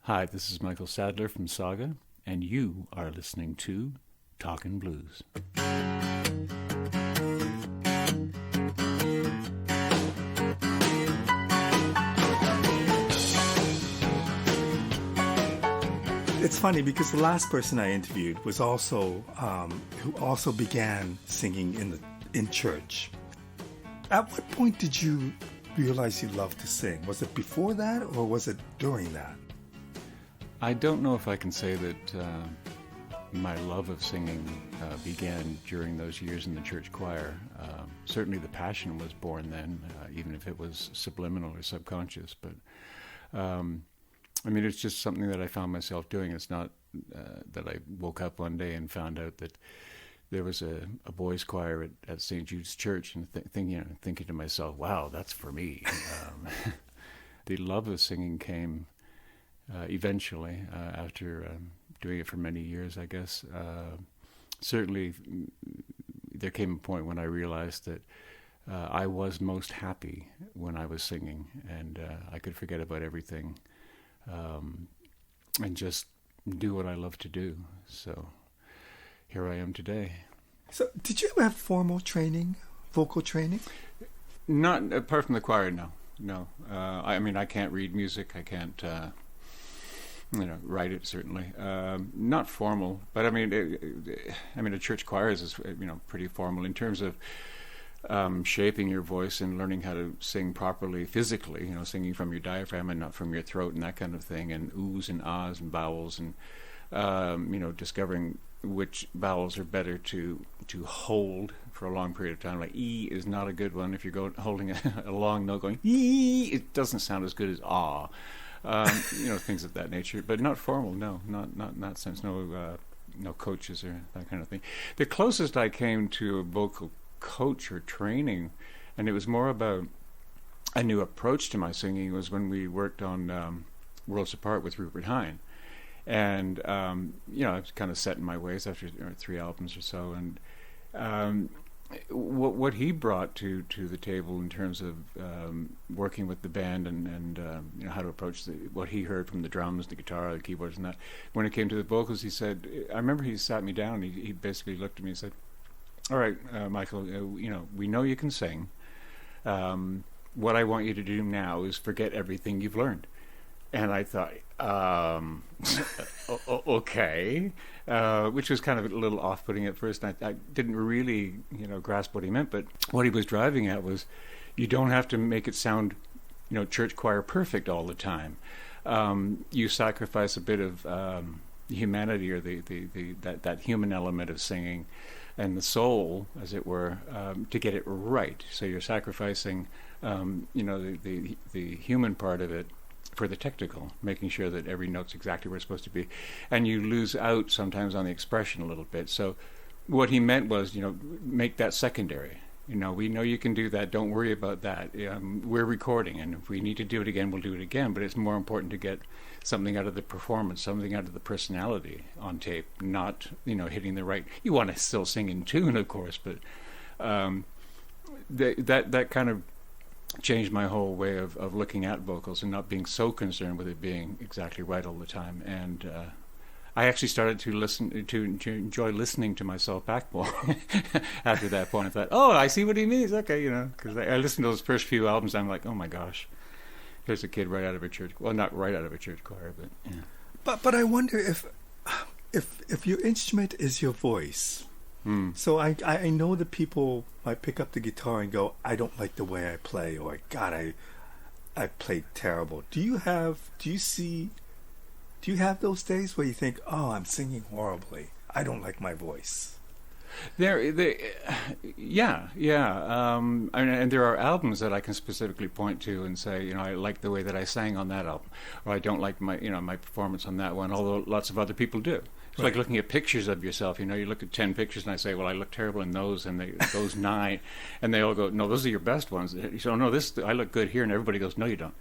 Hi, this is Michael Sadler from Saga, and you are listening to Talkin' Blues. It's funny because the last person I interviewed was also who also began singing in church. At what point did you realize you loved to sing? Was it before that or was it during that? I don't know if I can say that my love of singing began during those years in the church choir. Certainly the passion was born then, even if it was subliminal or subconscious. But it's just something that I found myself doing. It's not that I woke up one day and found out that there was a boys' choir at St. Jude's Church and thinking to myself, wow, that's for me. The love of singing came eventually after doing it for many years, I guess. Certainly there came a point when I realized that I was most happy when I was singing, and I could forget about everything and just do what I love to do. So here I am today. So did you ever have formal training, vocal training? Not apart from the choir, no. I can't read music. I can't, write it, certainly. Not formal, but a church choir is, pretty formal in terms of shaping your voice and learning how to sing properly physically, singing from your diaphragm and not from your throat and that kind of thing, and oohs and ahs and vowels, and discovering which vowels are better to hold for a long period of time. Like E is not a good one if you're holding a long note going E. It doesn't sound as good as ah. Things of that nature, but not formal. No, not in that sense. No coaches or that kind of thing. The closest I came to a vocal coach or training, and it was more about a new approach to my singing, was when we worked on Worlds Apart with Rupert Hine. And I was kind of set in my ways after 3 albums or so, and what he brought to the table in terms of working with the band and how to approach what he heard from the drums, the guitar, the keyboards, and that. When it came to the vocals, he said, I remember he sat me down. He basically looked at me and said, "All right, Michael, we know you can sing. What I want you to do now is forget everything you've learned." And I thought, okay, which was kind of a little off-putting at first. I didn't really, grasp what he meant. But what he was driving at was, you don't have to make it sound, church choir perfect all the time. You sacrifice a bit of humanity, or that human element of singing, and the soul, as it were, to get it right. So you're sacrificing, the human part of it for the technical, making sure that every note's exactly where it's supposed to be, and you lose out sometimes on the expression a little bit. So what he meant was, make that secondary. We know you can do that. Don't worry about that. We're recording, and if we need to do it again, we'll do it again. But it's more important to get something out of the performance, something out of the personality on tape, not hitting the right. You want to still sing in tune, of course, but that kind of changed my whole way of looking at vocals and not being so concerned with it being exactly right all the time. And I actually started to enjoy listening to myself back more after that point. I thought, oh, I see what he means. Okay, because I listened to those first few albums. I'm like, oh my gosh, there's a kid right out of a church. Well, not right out of a church choir, but yeah. But I wonder if your instrument is your voice. So I know that people might pick up the guitar and go, I don't like the way I play, or God, I played terrible. Do you have those days where you think, oh, I'm singing horribly, I don't like my voice? And there are albums that I can specifically point to and say, I like the way that I sang on that album, or I don't like my my performance on that one, although lots of other people do. It's like looking at pictures of yourself. You look at 10 pictures and I say, well, I look terrible in those, and those 9, and they all go, no, those are your best ones. So no, I look good here, and everybody goes, no, you don't.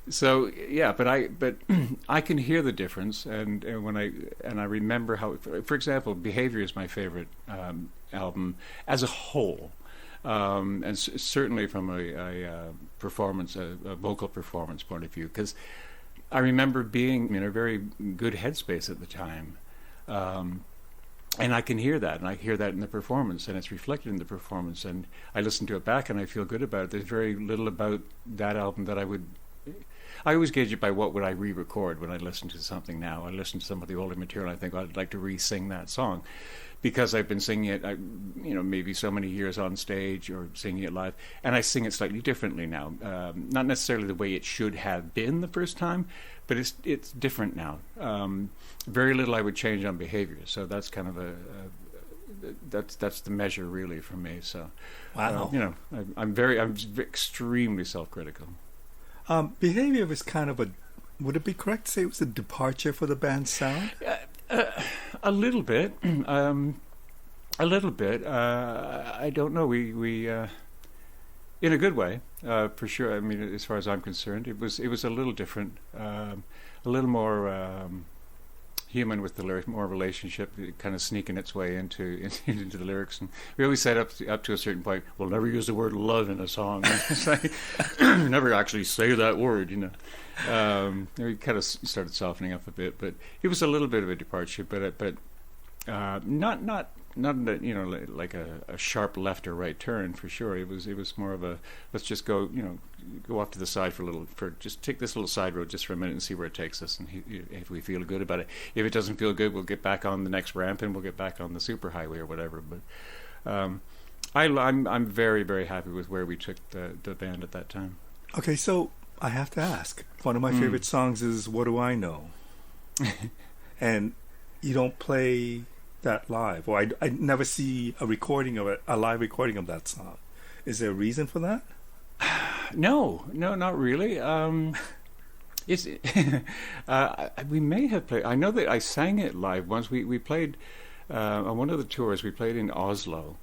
So yeah, but I can hear the difference, and when I remember how, for example, Behavior is my favorite album as a whole, and certainly from a performance, a vocal performance point of view, because I remember being in a very good headspace at the time. And I can hear that, and I hear that in the performance, and it's reflected in the performance. And I listen to it back, and I feel good about it. There's very little about that album that I always gauge it by what would I re-record when I listen to something now. I listen to some of the older material, and I think I'd like to re-sing that song. Because I've been singing it, maybe so many years on stage or singing it live, and I sing it slightly differently now. Not necessarily the way it should have been the first time, but it's different now. Very little I would change on behavior, so that's kind of that's the measure really for me. So, wow, I'm extremely self-critical. Behavior was kind of would it be correct to say it was a departure for the band's sound? A little bit. A little bit. I don't know. We in a good way, for sure. I mean, as far as I'm concerned, it was a little different, a little more human with the lyrics, more relationship, kind of sneaking its way into the lyrics. And we always said up to a certain point, we'll never use the word love in a song. It's like, never actually say that word, We kind of started softening up a bit, but it was a little bit of a departure, but not like a sharp left or right turn for sure. It was more of a let's just go off to the side just take this little side road just for a minute and see where it takes us, and if we feel good about it. If it doesn't feel good, we'll get back on the next ramp and we'll get back on the superhighway or whatever. But I'm very, very happy with where we took the band at that time. Okay, so I have to ask. One of my favorite songs is "What Do I Know," and you don't play that live, or I never see a live recording of that song. Is there a reason for that? No, not really. It's we may have played. I know that I sang it live once. We played on one of the tours. We played in Oslo,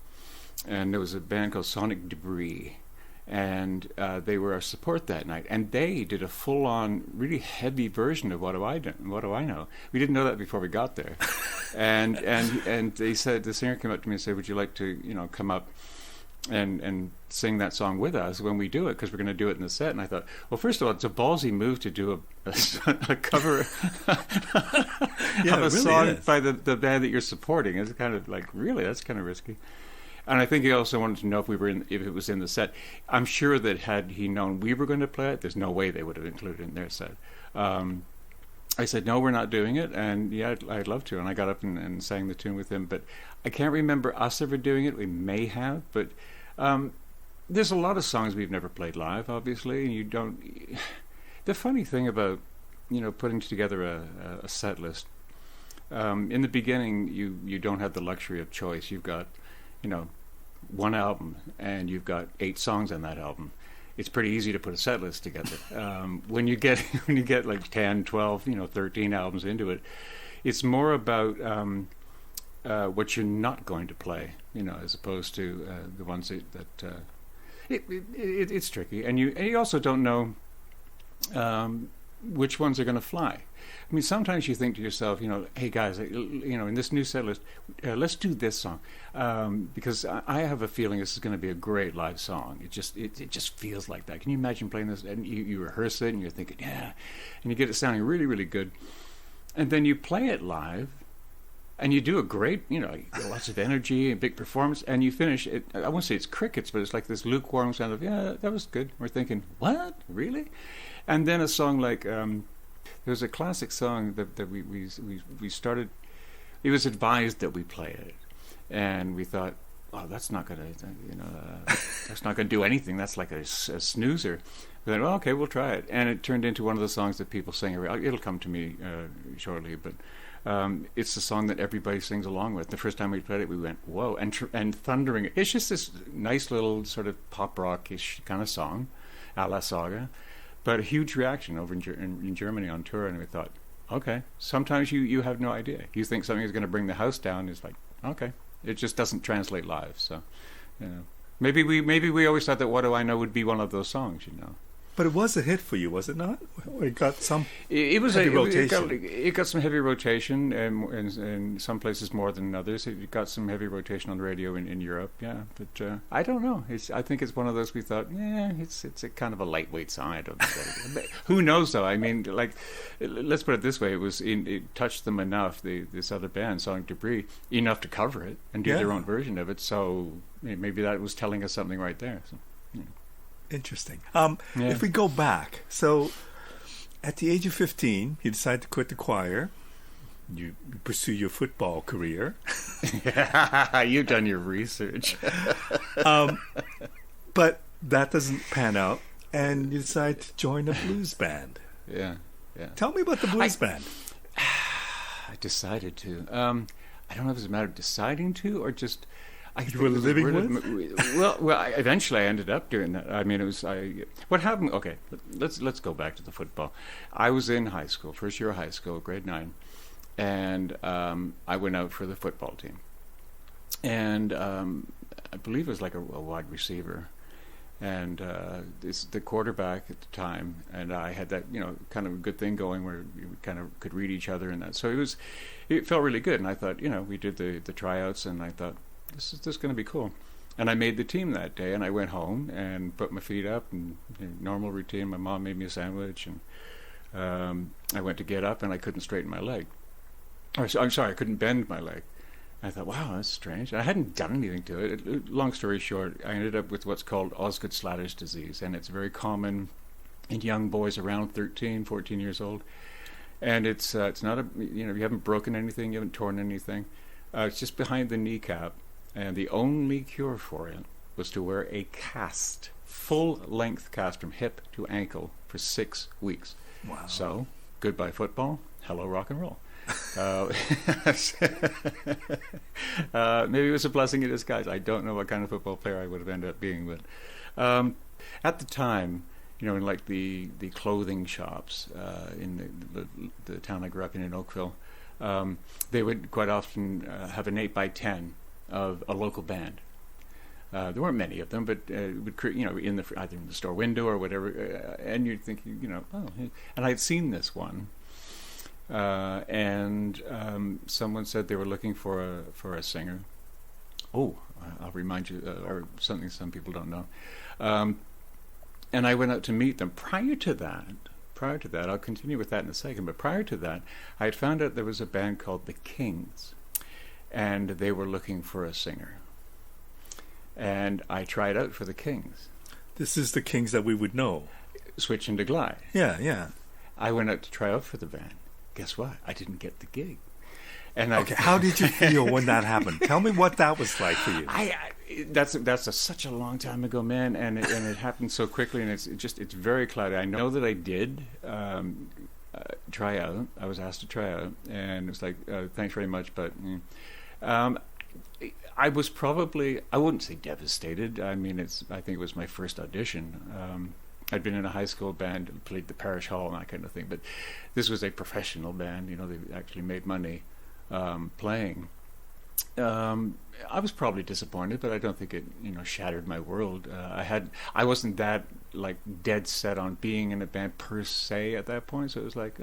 and there was a band called Sonic Debris, and they were our support that night, and they did a full-on, really heavy version of What Do I Know? We didn't know that before we got there, and they said, the singer came up to me and said, "Would you like to come up and sing that song with us when we do it, because we're going to do it in the set?" And I thought, well, first of all, it's a ballsy move to do a cover of a song by the band that you're supporting. It's kind of like, really, that's kind of risky. And I think he also wanted to know if it was in the set. I'm sure that had he known we were going to play it, there's no way they would have included it in their set. I said, no, we're not doing it, and yeah, I'd love to. And I got up and sang the tune with him, but I can't remember us ever doing it. We may have, but there's a lot of songs we've never played live, obviously, and you don't... The funny thing about, putting together a set list, in the beginning, you don't have the luxury of choice. You've got, one album, and you've got 8 songs on that album. It's pretty easy to put a set list together. When you get like 10, 12, 13 albums into it, it's more about what you're not going to play, as opposed to the ones that it's tricky, and you also don't know which ones are going to fly. I mean, sometimes you think to yourself, hey guys, in this new set list, let's do this song, because I have a feeling this is going to be a great live song. It just feels like that. Can you imagine playing this? And you rehearse it, and you're thinking, yeah, and you get it sounding really, really good, and then you play it live, and you do a great, lots of energy and big performance, and you finish it. I won't say it's crickets, but it's like this lukewarm sound of, yeah, that was good. We're thinking, what, really? And then a song like. There was a classic song that we started. It was advised that we play it, and we thought, "Oh, that's not gonna, that's not gonna do anything. That's like a snoozer." We thought, "Well, okay, we'll try it," and it turned into one of the songs that people sing. It'll come to me shortly, but it's the song that everybody sings along with. The first time we played it, we went, "Whoa!" and thundering. It's just this nice little sort of pop rockish kind of song, a la Saga. But a huge reaction over in Germany on tour, and we thought, okay, sometimes you have no idea. You think something is going to bring the house down. It's like, okay, it just doesn't translate live. So, maybe we always thought that "What Do I Know" would be one of those songs, But it was a hit for you, was it not? It got some It was heavy a, rotation. it got some heavy rotation, and in some places more than others. It got some heavy rotation on the radio in Europe, yeah. But I don't know. I think it's one of those we thought, yeah, it's a kind of a lightweight song. I don't know. Who knows, though? I mean, like, let's put it this way: it touched them enough, this other band, Sonic Debris, enough to cover it and do their own version of it. So maybe that was telling us something right there. So, yeah. Interesting. If we go back, so at the age of 15, you decide to quit the choir. You pursue your football career. You've done your research. But that doesn't pan out, and you decide to join a blues band. Yeah. Tell me about the blues band. I decided to. I don't know if it's a matter of deciding to or just... You were living with? Well, eventually I ended up doing that. I mean, what happened? Okay, let's go back to the football. I was in high school, first year of high school, grade 9, and I went out for the football team, and I believe it was like a wide receiver, and the quarterback at the time, and I had that kind of a good thing going where we kind of could read each other and that. So it felt really good, and I thought we did the tryouts, and I thought, this is going to be cool. And I made the team that day, and I went home and put my feet up and normal routine. My mom made me a sandwich, and I went to get up, and I couldn't straighten my leg. I'm sorry, I couldn't bend my leg. I thought, wow, that's strange. I hadn't done anything to it. Long story short, I ended up with what's called Osgood-Schlatters disease, and it's very common in young boys around 13, 14 years old. And it's not you haven't broken anything, you haven't torn anything. It's just behind the kneecap. And the only cure for it was to wear a cast, full-length cast from hip to ankle for 6 weeks. Wow. So, goodbye football, hello rock and roll. Maybe it was a blessing in disguise. I don't know what kind of football player I would have ended up being, but at the time, in like the clothing shops in the town I grew up in Oakville, they would quite often have an 8x10 of a local band. There weren't many of them, but would in either in the store window or whatever, and you'd think, oh, hey. And I'd seen this one, and someone said they were looking for a singer. Oh, I'll remind you, or something some people don't know. And I went out to meet them. Prior to that, I'll continue with that in a second, but prior to that, I had found out there was a band called The Kings, and they were looking for a singer. And I tried out for The Kings. This is the Kings that we would know. Switch into Glide. Yeah. I went out to try out for the band. Guess what? I didn't get the gig. And how did you feel when that happened? Tell me what that was like for you. That's such a long time ago, man, and it happened so quickly, and it's very cloudy. I know that I did try out. I was asked to try out, and it was like, thanks very much, but I was probably, I wouldn't say devastated. I mean, I think it was my first audition. I'd been in a high school band, played the parish hall and that kind of thing, but this was a professional band. They actually made money playing. I was probably disappointed, but I don't think it shattered my world. I wasn't that like dead set on being in a band per se at that point, so it was like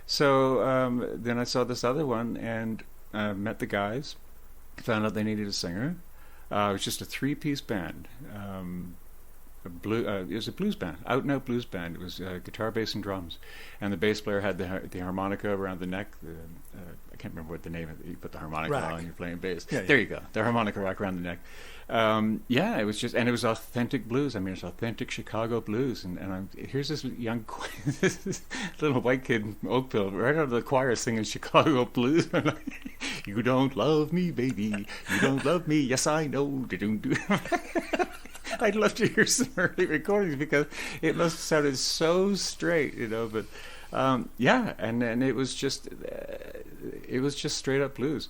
So then I saw this other one and met the guys, found out they needed a singer. It was just a 3-piece band. It was a blues band, out and out blues band. It was guitar, bass, and drums, and the bass player had the harmonica around the neck. I can't remember what the name of it. You put the harmonica rack on, you're playing bass. Yeah, there you go, the harmonica rack around the neck. It was just, and it was authentic blues. I mean, it's authentic Chicago blues. And here's this young, this little white kid in Oakville, right out of the choir singing Chicago blues. You don't love me, baby. You don't love me. Yes, I know. I'd love to hear some early recordings because it must have sounded so straight, But and it was just straight up blues.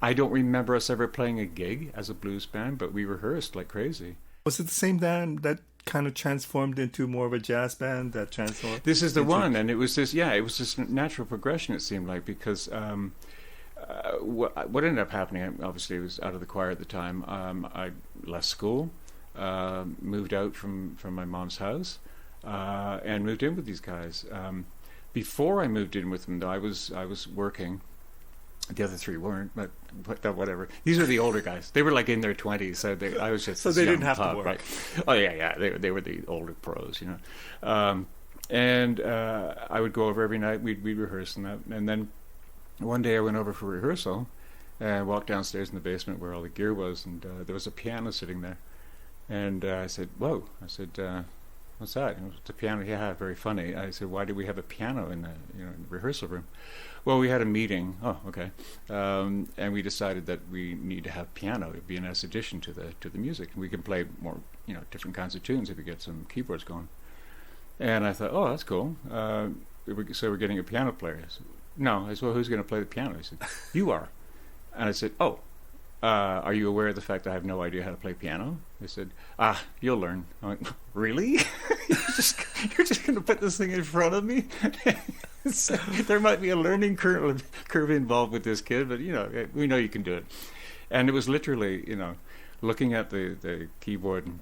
I don't remember us ever playing a gig as a blues band, but we rehearsed like crazy. Was it the same band that kind of transformed into more of a jazz band? This is the one, and it was this natural progression. It seemed like, because what ended up happening, obviously, I was out of the choir at the time. I left school. Moved out from my mom's house, and moved in with these guys. Before I moved in with them, though, I was working. The other three weren't, but whatever. These are the older guys. They were like in their 20s, so I was just so they didn't have to work. Right? Oh yeah. They were the older pros, you know. And I would go over every night. We'd rehearse and that. And then one day I went over for rehearsal and walked downstairs in the basement where all the gear was, and there was a piano sitting there. And I said, "Whoa!" I said, "What's that?" "It's a piano." "Yeah, very funny." I said, "Why do we have a piano in the rehearsal room?" "Well, we had a meeting." "Oh, okay." And we decided that we need to have piano. It'd be a nice addition to the music. We can play more, different kinds of tunes if we get some keyboards going. And I thought, oh, that's cool. So we're getting a piano player. I said, no. I said, well, who's going to play the piano? He said, you are. And I said, oh, are you aware of the fact that I have no idea how to play piano? They said, you'll learn. I went, really? You're just going to put this thing in front of me? So there might be a learning curve involved with this kid, but, we know you can do it. And it was literally, looking at the keyboard and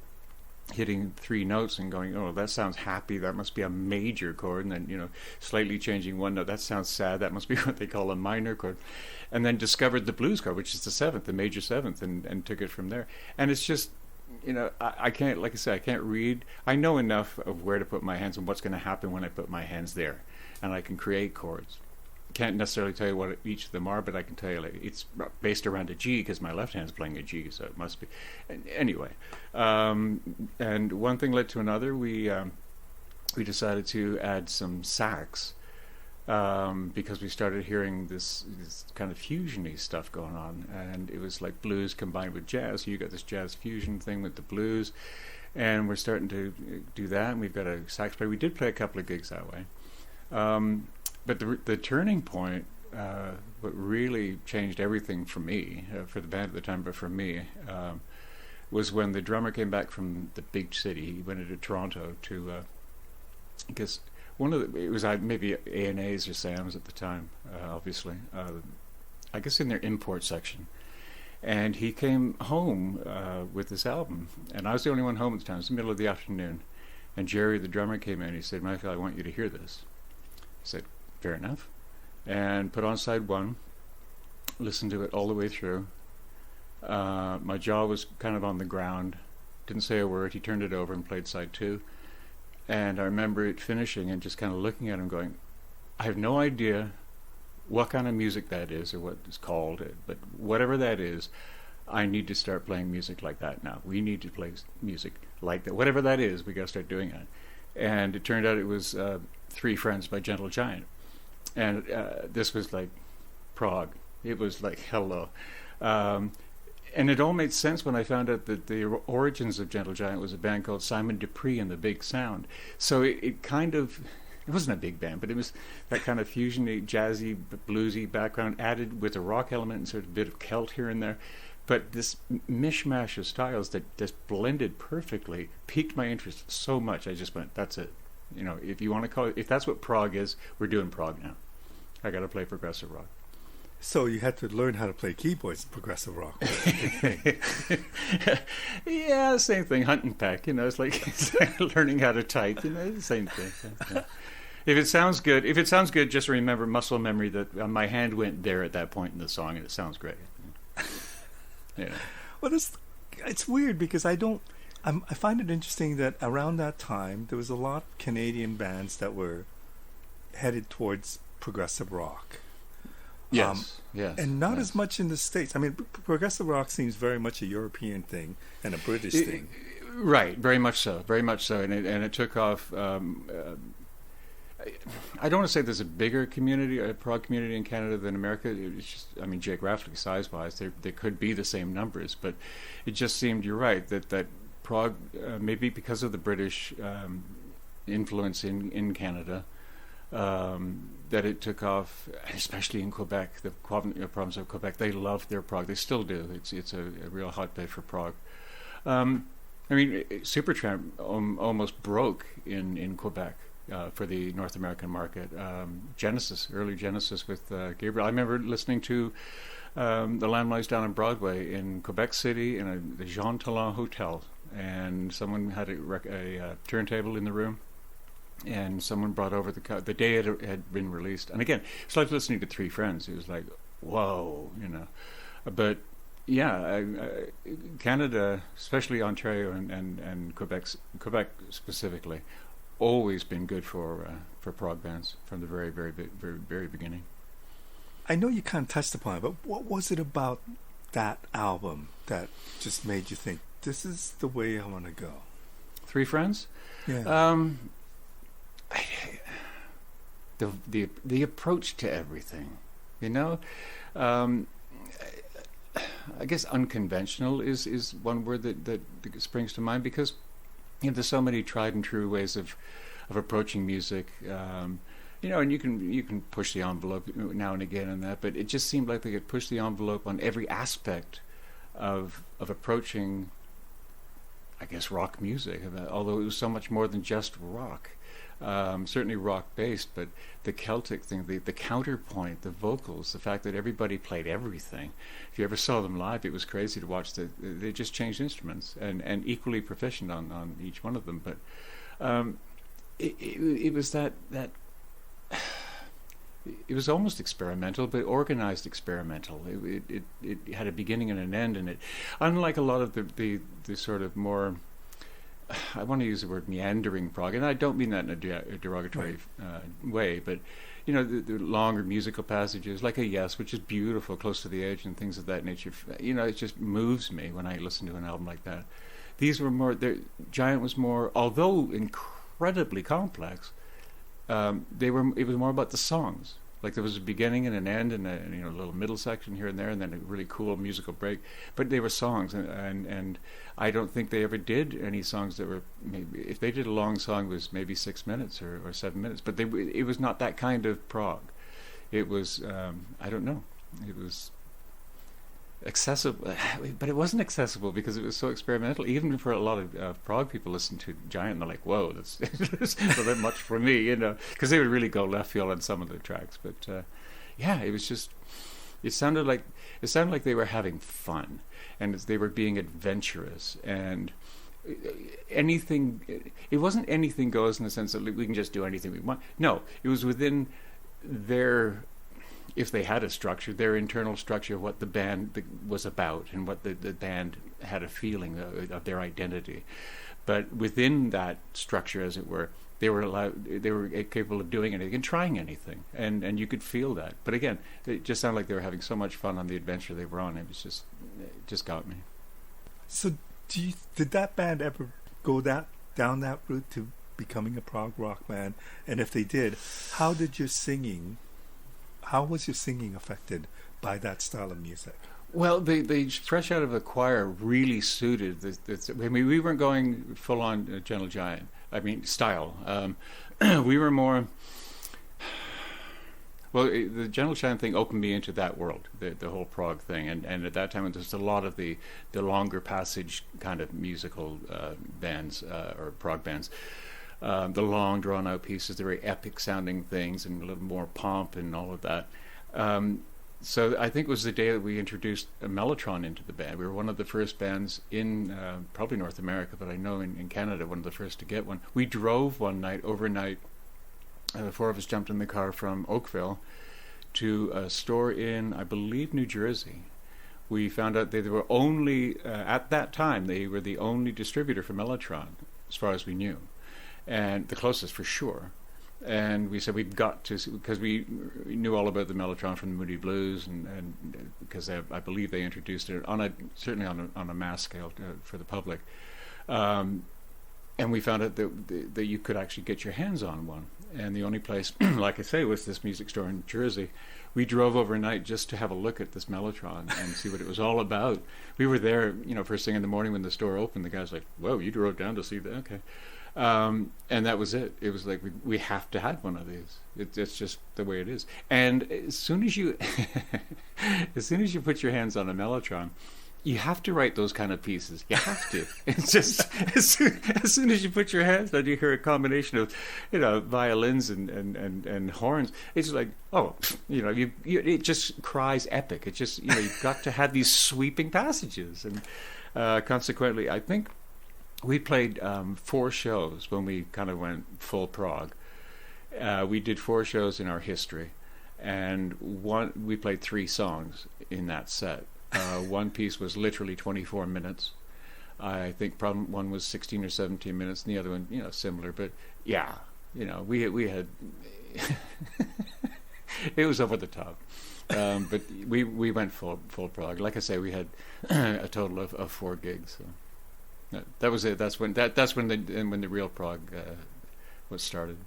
hitting 3 notes and going, oh, that sounds happy, that must be a major chord, and then slightly changing one note, that sounds sad, that must be what they call a minor chord, and then discovered the blues chord, which is the 7th, the major 7th, and took it from there. And it's just, I can't, like I said, I can't read. I know enough of where to put my hands and what's going to happen when I put my hands there, and I can create chords. Can't necessarily tell you what each of them are, but I can tell you it's based around a G because my left hand's playing a G, so it must be. Anyway, and one thing led to another. We decided to add some sax because we started hearing this kind of fusion-y stuff going on, and it was like blues combined with jazz. So you got this jazz fusion thing with the blues, and we're starting to do that. And we've got a sax player. We did play a couple of gigs that way. But the turning point, what really changed everything for me, for the band at the time, but for me, was when the drummer came back from the big city. He went into Toronto to, because it was maybe A&A's or Sam's at the time, obviously, I guess in their import section. And he came home with this album, and I was the only one home at the time. It was the middle of the afternoon, and Jerry, the drummer, came in. He said, Michael, I want you to hear this. I said, fair enough, and put on side 1, listened to it all the way through. My jaw was kind of on the ground, didn't say a word. He turned it over and played side 2, and I remember it finishing and just kind of looking at him going, I have no idea what kind of music that is or what it's called, but whatever that is, I need to start playing music like that now. We need to play music like that. Whatever that is, we got to start doing it. And it turned out it was 3 Friends by Gentle Giant. And this was like Prague. It was like, hello. And it all made sense when I found out that the origins of Gentle Giant was a band called Simon Dupree and the Big Sound. So it kind of, it wasn't a big band, but it was that kind of fusion-y, jazzy, bluesy background added with a rock element and sort of a bit of Celt here and there. But this mishmash of styles that just blended perfectly piqued my interest so much. I just went, that's it. If you want to call it, if that's what prog is, we're doing prog now. I got to play progressive rock. So you had to learn how to play keyboards in progressive rock. Yeah, same thing. Hunt and peck. It's like learning how to type. Same thing. Yeah. If it sounds good, just remember muscle memory that my hand went there at that point in the song, and it sounds great. Yeah. Well, it's weird because I find it interesting that around that time there was a lot of Canadian bands that were headed towards progressive rock. Yes, and not as much in the States. I mean, progressive rock seems very much a European thing and a British thing. Right, very much so, and it took off. I don't want to say there's a bigger community, a prog community in Canada than America. It's just, geographically, size-wise, there could be the same numbers, but it just seemed, you're right, that prog, maybe because of the British influence in Canada, that it took off, especially in Quebec, the province of Quebec. They loved their prog. They still do. It's a real hotbed for prog. Supertramp almost broke in Quebec. For the North American market. Early Genesis with Gabriel. I remember listening to The Lamb Lies Down on Broadway in Quebec City in the Jean Talon Hotel, and someone had a turntable in the room, and someone brought over the day it had been released. And again, it's like listening to Three Friends. It was like, whoa, you know. But yeah, Canada, especially Ontario and Quebec specifically, always been good for prog bands from the very beginning. I know you kind of touched upon it, but what was it about that album that just made you think, this is the way I want to go? Three Friends? Yeah. The approach to everything, you know? I guess unconventional is one word that springs to mind, because you know, there's so many tried and true ways of approaching music, you know, and you can push the envelope now and again on that, but it just seemed like they could push the envelope on every aspect of approaching, I guess, rock music, although it was so much more than just rock. Certainly rock based, but the Celtic thing, the counterpoint, the vocals, the fact that everybody played everything. If you ever saw them live, it was crazy to watch. They just changed instruments and equally proficient on each one of them. But it was that it was almost experimental, but organized experimental. It had a beginning and an end, and it, unlike a lot of the sort of more, I want to use the word meandering prog, and I don't mean that in a derogatory way, but you know, the longer musical passages, like a Yes, which is beautiful, close to the edge, and things of that nature. You know, it just moves me when I listen to an album like that. These were more, Giant was more, although incredibly complex, it was more about the songs. Like there was a beginning and an end, and a little middle section here and there, and then a really cool musical break. But they were songs, and I don't think they ever did any songs that were, maybe if they did a long song, it was maybe 6 minutes or 7 minutes. But it was not that kind of prog. It was I don't know. It was accessible, but it wasn't accessible because it was so experimental. Even for a lot of prog people listen to Giant, and they're like, "Whoa, that's a bit much for me," you know, because they would really go left field on some of the tracks. But yeah, it was just, it sounded like they were having fun, and they were being adventurous, and anything. It wasn't anything goes in the sense that we can just do anything we want. No, it was within their, if they had a structure, their internal structure of what the band was about and what the band had a feeling of their identity. But within that structure, as it were, they were capable of doing anything and trying anything, and you could feel that. But again, it just sounded like they were having so much fun on the adventure they were on. It just got me. So did that band ever go down that route to becoming a prog rock band? And if they did, how was your singing affected by that style of music? Well, the Fresh Out of the Choir really suited this. I mean, we weren't going full on Gentle Giant. I mean, style. We were more. Well, the Gentle Giant thing opened me into that world, the whole prog thing, and at that time there was a lot of the longer passage kind of musical bands or prog bands. The long drawn-out pieces, the very epic-sounding things, and a little more pomp and all of that. So I think it was the day that we introduced a mellotron into the band. We were one of the first bands in probably North America, but I know in Canada, one of the first to get one. We drove one night, overnight. The four of us jumped in the car from Oakville to a store in, I believe, New Jersey. We found out they were only, at that time, they were the only distributor for mellotron, as far as we knew. And the closest for sure. And we said we've got to, because we knew all about the mellotron from the Moody Blues, and because I believe they introduced it certainly on a mass scale for the public. And we found out that you could actually get your hands on one. And the only place, like I say, was this music store in Jersey. We drove overnight just to have a look at this mellotron and see what it was all about. We were there, first thing in the morning when the store opened. The guy's like, "Whoa, you drove down to see that? Okay." And that was it. It was like we have to have one of these. It's just the way it is. And as soon as you put your hands on a mellotron, you have to write those kind of pieces. You have to. It's just as soon as you put your hands on, you hear a combination of, violins and horns. It's like, it just cries epic. It just, you've got to have these sweeping passages, and consequently, I think we played 4 shows when we kind of went full prog. We did 4 shows in our history, and we played 3 songs in that set. One piece was literally 24 minutes. I think one was 16 or 17 minutes, and the other one, similar. But yeah, we had it was over the top. But we went full prog. Like I say, we had a total of 4 gigs. So that was it. That's when the real prog was started.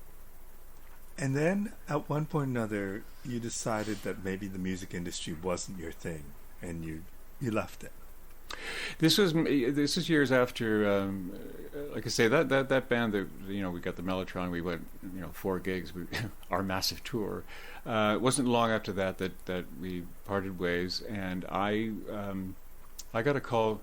And then at one point or another, you decided that maybe the music industry wasn't your thing, and you left it. This is years after, like I say, that band that we got the Mellotron. We went 4 gigs, our massive tour. It wasn't long after that we parted ways, and I got a call.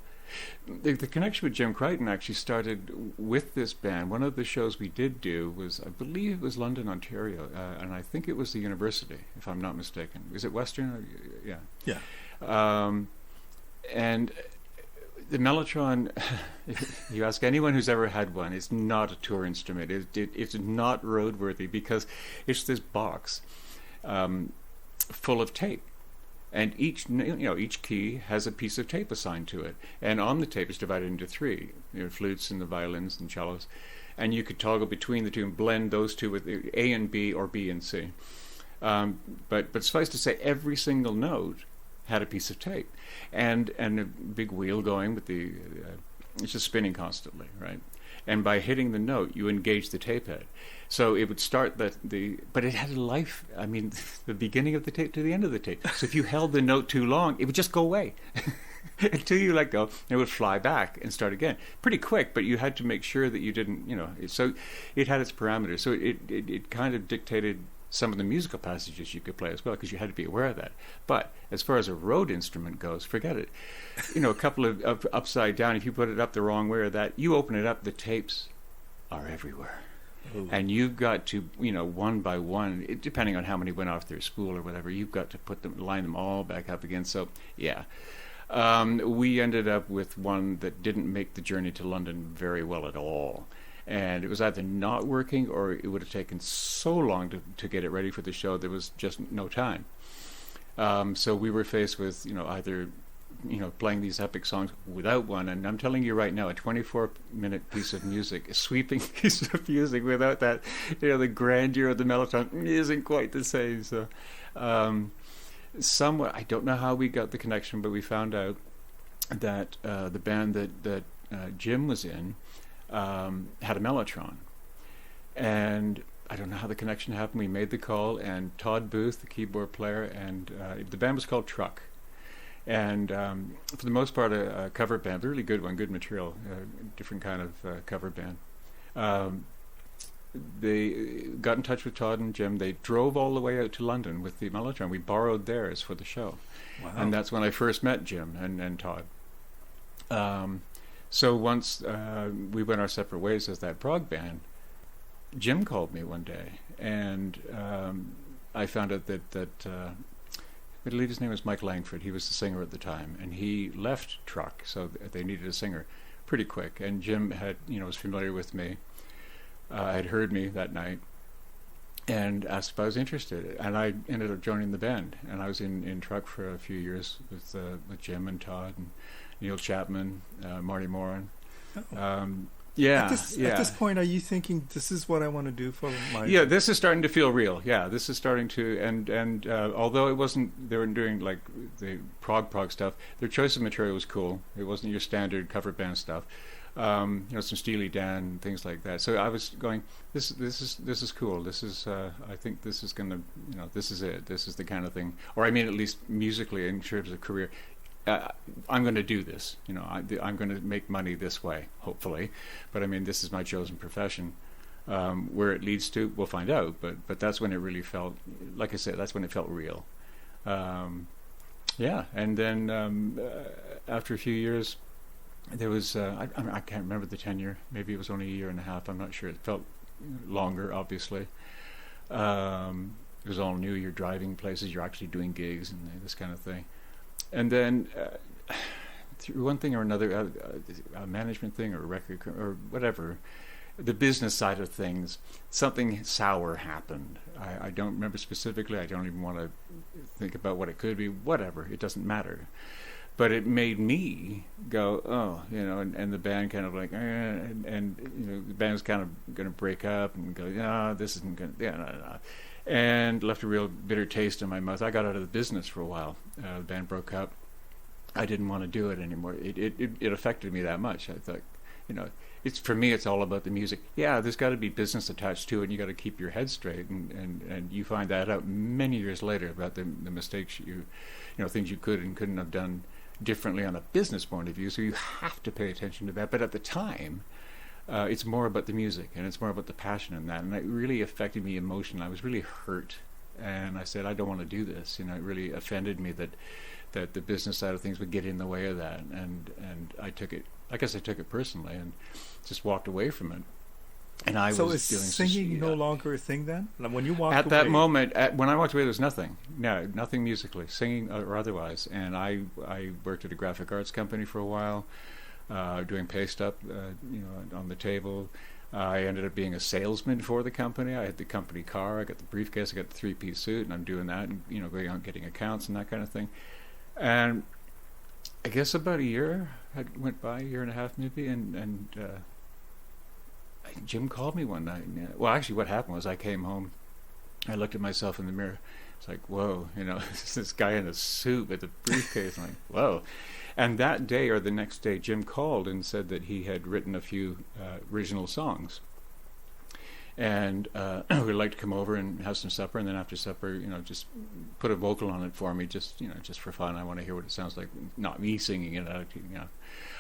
The connection with Jim Crichton actually started with this band. One of the shows we did do was, I believe it was London, Ontario, and I think it was the university, if I'm not mistaken. Is it Western? Yeah. Yeah. And the Mellotron, you ask anyone who's ever had one, it's not a tour instrument. It's not roadworthy because it's this box full of tape. And each key has a piece of tape assigned to it. And on the tape it's divided into 3, flutes and the violins and cellos. And you could toggle between the 2 and blend those 2 with A and B or B and C. But suffice to say, every single note had a piece of tape. And a big wheel going with it's just spinning constantly, right? And by hitting the note, you engage the tape head. So it would start but it had a life. I mean, the beginning of the tape to the end of the tape. So if you held the note too long, it would just go away until you let go. It would fly back and start again, pretty quick. But you had to make sure that you didn't, So it had its parameters. So it kind of dictated some of the musical passages you could play as well, because you had to be aware of that. But as far as a road instrument goes, forget it. A couple of upside down, if you put it up the wrong way or that, you open it up, the tapes are everywhere. Ooh. And you've got to, one by one, depending on how many went off their spool or whatever, you've got to line them all back up again. So, yeah. We ended up with one that didn't make the journey to London very well at all. And it was either not working or it would have taken so long to get it ready for the show, there was just no time. So we were faced with, either, playing these epic songs without one. And I'm telling you right now, a 24-minute piece of music, a sweeping piece of music without that, the grandeur of the Mellotron isn't quite the same. So somewhat, I don't know how we got the connection, but we found out that the band that Jim was in had a Mellotron, and I don't know how the connection happened. We made the call, and Todd Booth, the keyboard player, and the band was called Truck, and for the most part a cover band, a really good one, good material, different kind of cover band. They got in touch with Todd and Jim. They drove all the way out to London with the Mellotron. We borrowed theirs for the show. Wow. And that's when I first met Jim and Todd. So once we went our separate ways as that prog band, Jim called me one day, and I found out that I believe his name was Mike Langford. He was the singer at the time, and he left Truck, so they needed a singer pretty quick. And Jim had, was familiar with me, had heard me that night, and asked if I was interested. And I ended up joining the band, and I was in Truck for a few years with Jim and Todd and Neil Chapman, Marty Moran. At this point, are you thinking, this is what I want to do for my... Yeah, this is starting to feel real. Yeah, this is starting to... And although it wasn't... They were doing, like, the prog stuff, their choice of material was cool. It wasn't your standard cover band stuff. Some Steely Dan and things like that. So I was going, this is cool. This is... I think this is going to... this is it. This is the kind of thing... Or I mean, at least musically, in terms of career... I'm going to do this. I'm going to make money this way, hopefully. But I mean, this is my chosen profession. Where it leads to, we'll find out. But that's when it really felt, like I said, that's when it felt real. Yeah. And then after a few years, there was I can't remember the tenure. Maybe it was only a year and a half. I'm not sure. It felt longer, obviously. It was all new. You're driving places. You're actually doing gigs and this kind of thing. And then through one thing or another, a management thing or a record or whatever, the business side of things, something sour happened. I don't remember specifically. I don't even want to think about what it could be. Whatever, it doesn't matter. But it made me go, oh, and the band kind of like, and the band's kind of going to break up and go, yeah, this isn't going to, no. And left a real bitter taste in my mouth. I got out of the business for a while. The band broke up. I didn't want to do it anymore. It affected me that much. I thought, it's for me. It's all about the music. Yeah, there's got to be business attached to it, and you got to keep your head straight. And you find that out many years later about the mistakes things you could and couldn't have done differently on a business point of view. So you have to pay attention to that. But at the time, it's more about the music, and it's more about the passion in that. And it really affected me emotionally. I was really hurt, and I said, I don't want to do this. It really offended me that the business side of things would get in the way of that. And I took it. I guess I took it personally and just walked away from it. And I so was is singing no longer a thing then? Like when you walked at away? that moment, when I walked away, there was nothing. No, nothing musically, singing or otherwise. And I worked at a graphic arts company for a while, doing paste up, on the table. I ended up being a salesman for the company. I had the company car. I got the briefcase. I got the 3-piece suit, and I'm doing that, and going out getting accounts and that kind of thing. And I guess about a year went by, a year and a half maybe, and Jim called me one night. Well, actually, what happened was I came home. I looked at myself in the mirror. It's like, whoa, this guy in a suit with a briefcase. I'm like, whoa. And that day or the next day, Jim called and said that he had written a few original songs. And we'd like to come over and have some supper, and then after supper, just put a vocal on it for me, just for fun. I want to hear what it sounds like, not me singing it out.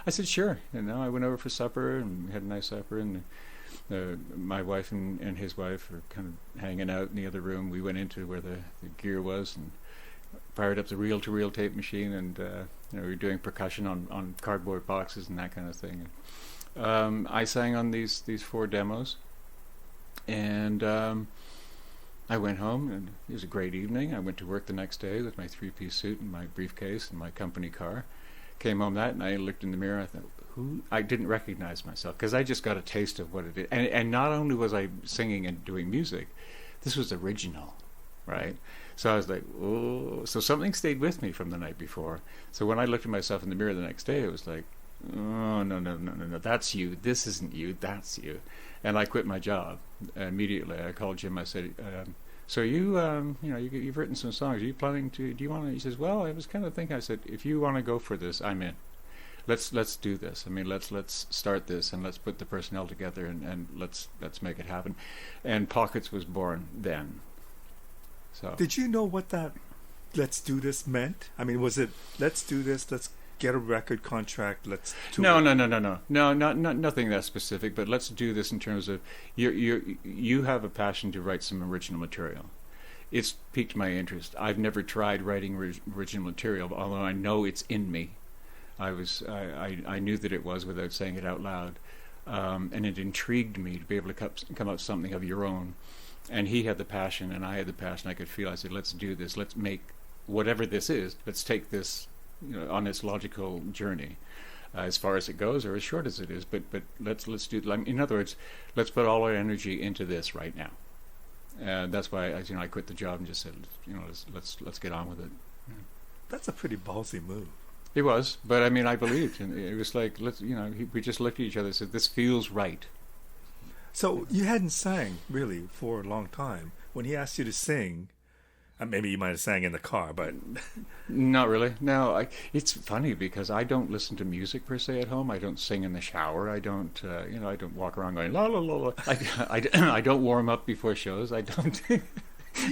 I said sure. And I went over for supper, and we had a nice supper, and my wife and his wife were kind of hanging out in the other room. We went into where the gear was and fired up the reel-to-reel tape machine, and we were doing percussion on cardboard boxes and that kind of thing. I sang on these 4 demos. And I went home, and it was a great evening. I went to work the next day with my 3-piece suit and my briefcase and my company car. Came home that night, looked in the mirror. I thought, I didn't recognize myself because I just got a taste of what it is. And not only was I singing and doing music, this was original, right? So I was like, oh. So something stayed with me from the night before. So when I looked at myself in the mirror the next day, it was like, oh, no, that's you. This isn't you, that's you. And I quit my job immediately. I called Jim. I said, so you've written some songs. Are you planning to, do you want to? He says, well, I was kind of thinking. I said, if you want to go for this, I'm in. Let's do this. I mean, let's start this, and let's put the personnel together, and let's make it happen. And Pockets was born then. So did you know what that let's do this meant? I mean, was it let's do this, let's get a record contract, let's tour? No, not nothing that specific, but let's do this in terms of you have a passion to write some original material. It's piqued my interest. I've never tried writing original material, although I know it's in me. I knew that it was without saying it out loud, and it intrigued me to be able to come up with something of your own. And he had the passion, and I had the passion. I could feel. I said, let's do this. Let's make whatever this is. Let's take this on its logical journey, as far as it goes, or as short as it is. But let's do. In other words, let's put all our energy into this right now. That's why I quit the job and just said, let's get on with it. Yeah. That's a pretty ballsy move. It was, but I mean, I believed, and it was like we just looked at each other and said, this feels right. So you hadn't sang really for a long time. When he asked you to sing, maybe you might have sang in the car, but not really. No, it's funny because I don't listen to music per se at home. I don't sing in the shower. I don't, I don't walk around going la la la la. I don't warm up before shows. I don't. Really?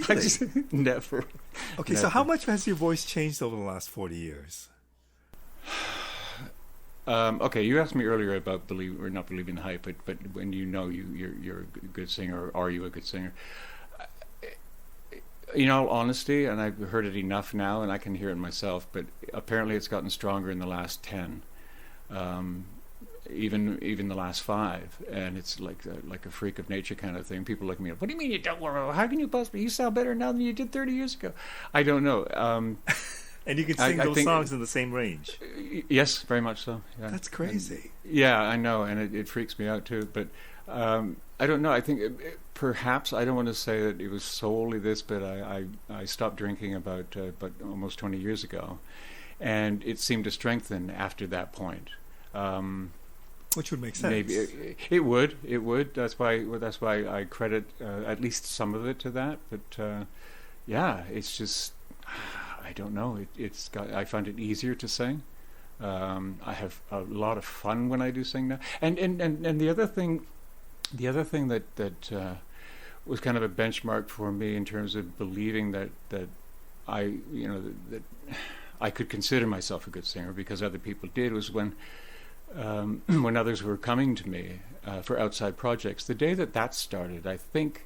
I just never. Okay, never. So how much has your voice changed over the last 40 years? Okay, you asked me earlier about believe or not believing the hype, but when you're a good singer, or are you a good singer? In all honesty, and I've heard it enough now, and I can hear it myself, but apparently it's gotten stronger in the last 10, even the last 5, and it's like a freak of nature kind of thing. People look at me, what do you mean you don't worry? How can you possibly? You sound better now than you did 30 years ago. I don't know. And you can sing those songs in the same range. Yes, very much so. Yeah. That's crazy. Yeah, I know, and it freaks me out too. But I don't know. I think perhaps I don't want to say that it was solely this, but I stopped drinking about almost 20 years ago, and it seemed to strengthen after that point. Which would make sense. Maybe it would. That's why I credit at least some of it to that. But yeah, it's just I don't know. I find it easier to sing. I have a lot of fun when I do sing now. And the other thing that was kind of a benchmark for me in terms of believing that I that I could consider myself a good singer because other people did was when others were coming to me for outside projects. The day that started, I think,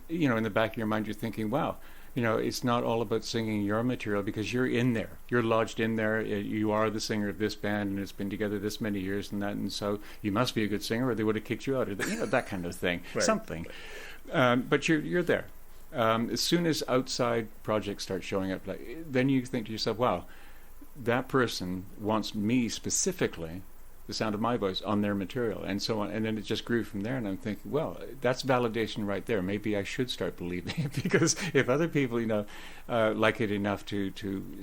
in the back of your mind, you're thinking, wow, it's not all about singing your material because you're in there. You're lodged in there. You are the singer of this band, and it's been together this many years and that, and so you must be a good singer, or they would have kicked you out, or that kind of thing, right. Something. But you're there. As soon as outside projects start showing up, then you think to yourself, wow, that person wants me specifically, the sound of my voice, on their material, and so on. And then it just grew from there, and I'm thinking, well, that's validation right there. Maybe I should start believing it, because if other people, like it enough to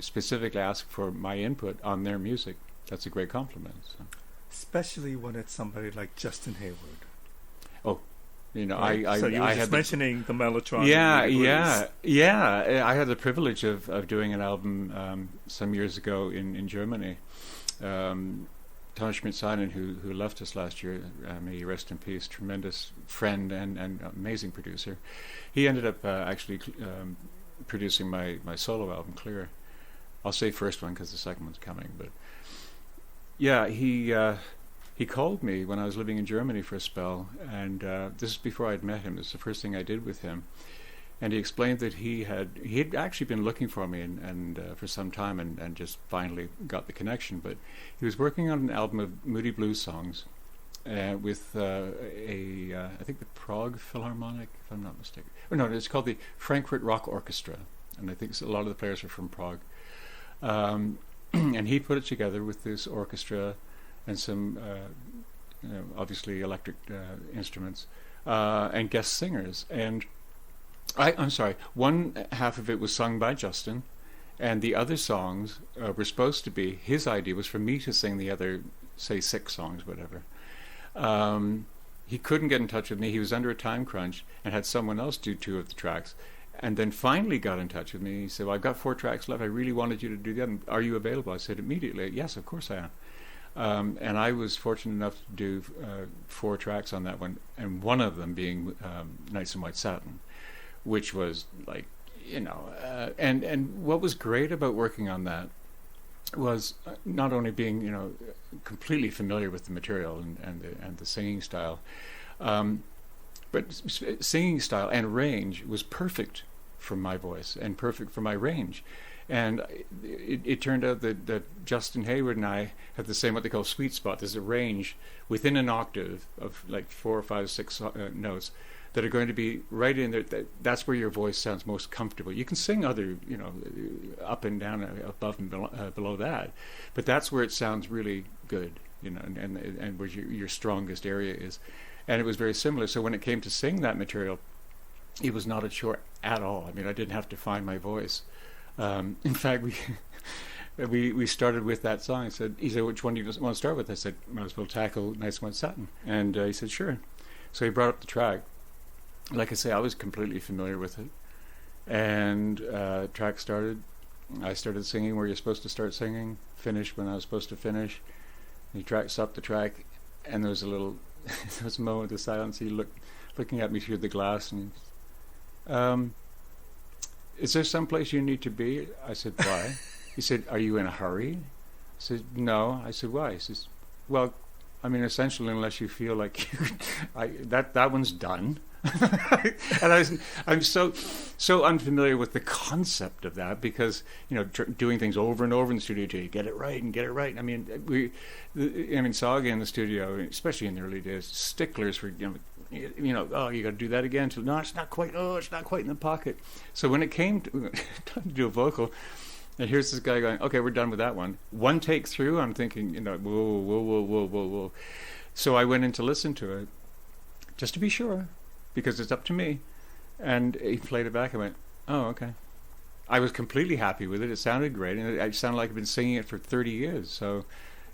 specifically ask for my input on their music, that's a great compliment. So. Especially when it's somebody like Justin Hayward. Oh, right? So you were just mentioning the Mellotron. Yeah. I had the privilege of doing an album some years ago in Germany. Thomas Schmidt-Seinen, who left us last year, may he rest in peace, tremendous friend and amazing producer. He ended up actually producing my solo album, Clear. I'll say first one because the second one's coming. But yeah, he called me when I was living in Germany for a spell, and this is before I'd met him. It's the first thing I did with him. And he explained that he had actually been looking for me and for some time and just finally got the connection. But he was working on an album of moody blues songs with I think the Prague Philharmonic, if I'm not mistaken. Oh, no, it's called the Frankfurt Rock Orchestra, and I think a lot of the players are from Prague. And he put it together with this orchestra and some obviously electric instruments and guest singers. And I'm sorry, one half of it was sung by Justin, and the other songs were supposed to be, his idea was for me to sing the other, say, 6 songs, whatever. He couldn't get in touch with me. He was under a time crunch and had someone else do 2 of the tracks, and then finally got in touch with me. He said, well, I've got 4 tracks left. I really wanted you to do them. Are you available? I said, immediately, yes, of course I am. And I was fortunate enough to do 4 tracks on that one, and one of them being Nights in White Satin, which was like, and what was great about working on that was not only being, completely familiar with the material and the singing style, but singing style and range was perfect for my voice and perfect for my range. And it turned out that Justin Hayward and I have the same, what they call sweet spot. There's a range within an octave of like 4 or 5, 6 notes that are going to be right in there. That's where your voice sounds most comfortable. You can sing other, up and down, above and below that, but that's where it sounds really good, and where your strongest area is. And it was very similar. So when it came to sing that material, it was not a chore at all. I mean, I didn't have to find my voice. In fact, we started with that song. He said, which one do you want to start with? I said, might as well tackle Nice White Satin. And he said, sure. So he brought up the track. Like I say, I was completely familiar with it. And track started. I started singing where you're supposed to start singing, finished when I was supposed to finish. He stopped the track, and there was a moment of silence. He looking at me through the glass, and is there someplace you need to be? I said, why? He said, are you in a hurry? I said, no. I said, why? He says, well, I mean, essentially, unless you feel like that one's done. And I'm so unfamiliar with the concept of that, because doing things over and over in the studio till you get it right. I mean, Saga in the studio, especially in the early days, sticklers for you got to do that again. No, it's not quite. Oh, it's not quite in the pocket. So when it came to time to do a vocal, And here's this guy going, okay, we're done with that one. One take through, I'm thinking, whoa, whoa, whoa, whoa, whoa, whoa. So I went in to listen to it, just to be sure, because it's up to me. And he played it back. I went, oh, okay. I was completely happy with it. It sounded great, and it sounded like I'd been singing it for 30 years. So,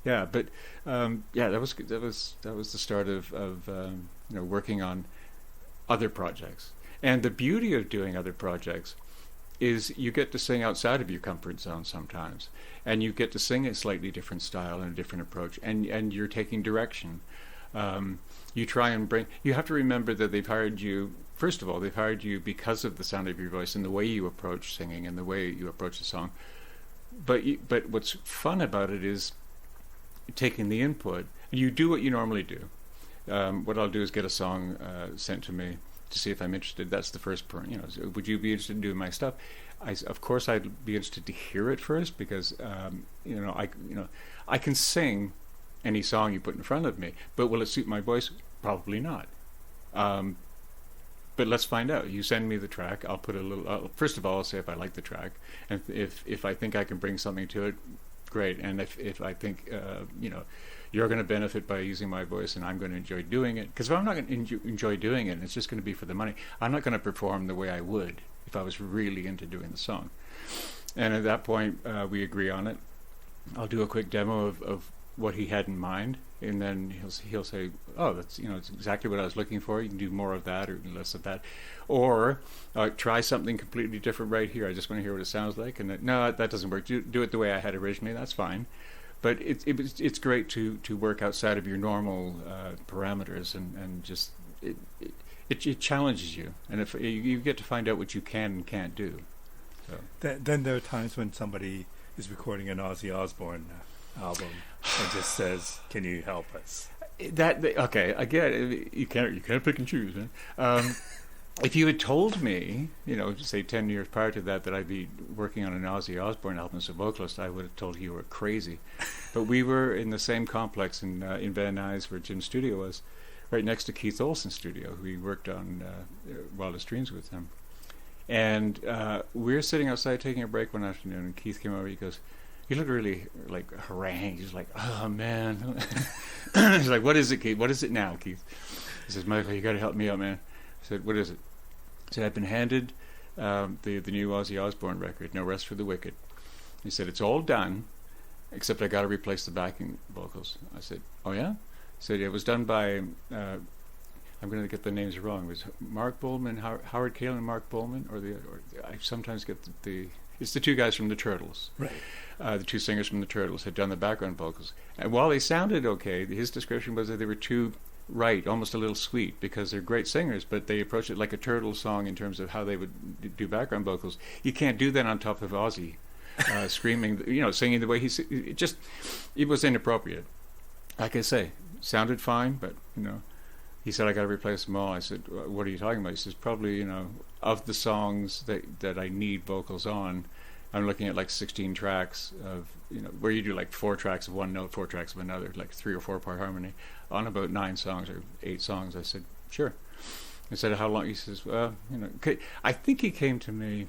yeah. But that was the start of working on other projects. And the beauty of doing other projects is you get to sing outside of your comfort zone sometimes, and you get to sing a slightly different style and a different approach, and you're taking direction. You try and you have to remember that they've hired you. First of all, they've hired you because of the sound of your voice and the way you approach singing and the way you approach the song. But what's fun about it is taking the input. You do what you normally do. What I'll do is get a song sent to me to see if I'm interested. That's the first part. So would you be interested in doing my stuff? Of course, I'd be interested to hear it first, because I can sing any song you put in front of me, but will it suit my voice? Probably not. But let's find out. You send me the track. I'll put a little. First of all, I'll say if I like the track, and if I think I can bring something to it, great. And if I think you're going to benefit by using my voice, and I'm going to enjoy doing it. Because if I'm not going to enjoy doing it, it's just going to be for the money. I'm not going to perform the way I would if I was really into doing the song. And at that point, we agree on it. I'll do a quick demo of what he had in mind, and then he'll say, "Oh, that's it's exactly what I was looking for. You can do more of that or less of that, or try something completely different right here. I just want to hear what it sounds like." And no, that doesn't work. Do it the way I had originally. That's fine. But it's great to work outside of your normal parameters, and just it challenges you, and if you get to find out what you can and can't do. So. Then there are times when somebody is recording an Ozzy Osbourne album and just says, "Can you help us?" Okay, I get it. You can't pick and choose, man. If you had told me, say 10 years prior to that I'd be working on an Ozzy Osbourne album as a vocalist, I would have told you were crazy. But we were in the same complex in Van Nuys, where Jim's studio was, right next to Keith Olsen's studio, who we worked on Wildest Dreams with him. And we were sitting outside taking a break one afternoon, and Keith came over. He goes, "You look really like harangued." He's like, "Oh man." He's like, "What is it, Keith? What is it now, Keith?" He says, "Michael, you got to help me out, man." I said, "What is it?" He said, "I've been handed the new Ozzy Osbourne record, No Rest for the Wicked." He said, "It's all done, except I got to replace the backing vocals." I said, "Oh yeah?" He said, "It was done by I'm going to get the names wrong. It was Mark Bullman, Howard Kale, and Mark Bullman, or I sometimes get it's the two guys from the Turtles." Right. The two singers from the Turtles had done the background vocals, and while they sounded okay, his description was that they were too almost a little sweet, because they're great singers, but they approach it like a Turtles song in terms of how they would do background vocals. You can't do that on top of Ozzy screaming, singing the way it was inappropriate. Like I say, sounded fine, but he said, "I got to replace them all." I said, "What are you talking about?" He says, "Probably, of the songs that I need vocals on, I'm looking at like 16 tracks of, where you do like 4 tracks of one note, 4 tracks of another, like 3 or 4 part harmony on about 9 songs or 8 songs. I said, "Sure." I said, "How long?" He says, "Well, I think he came to me,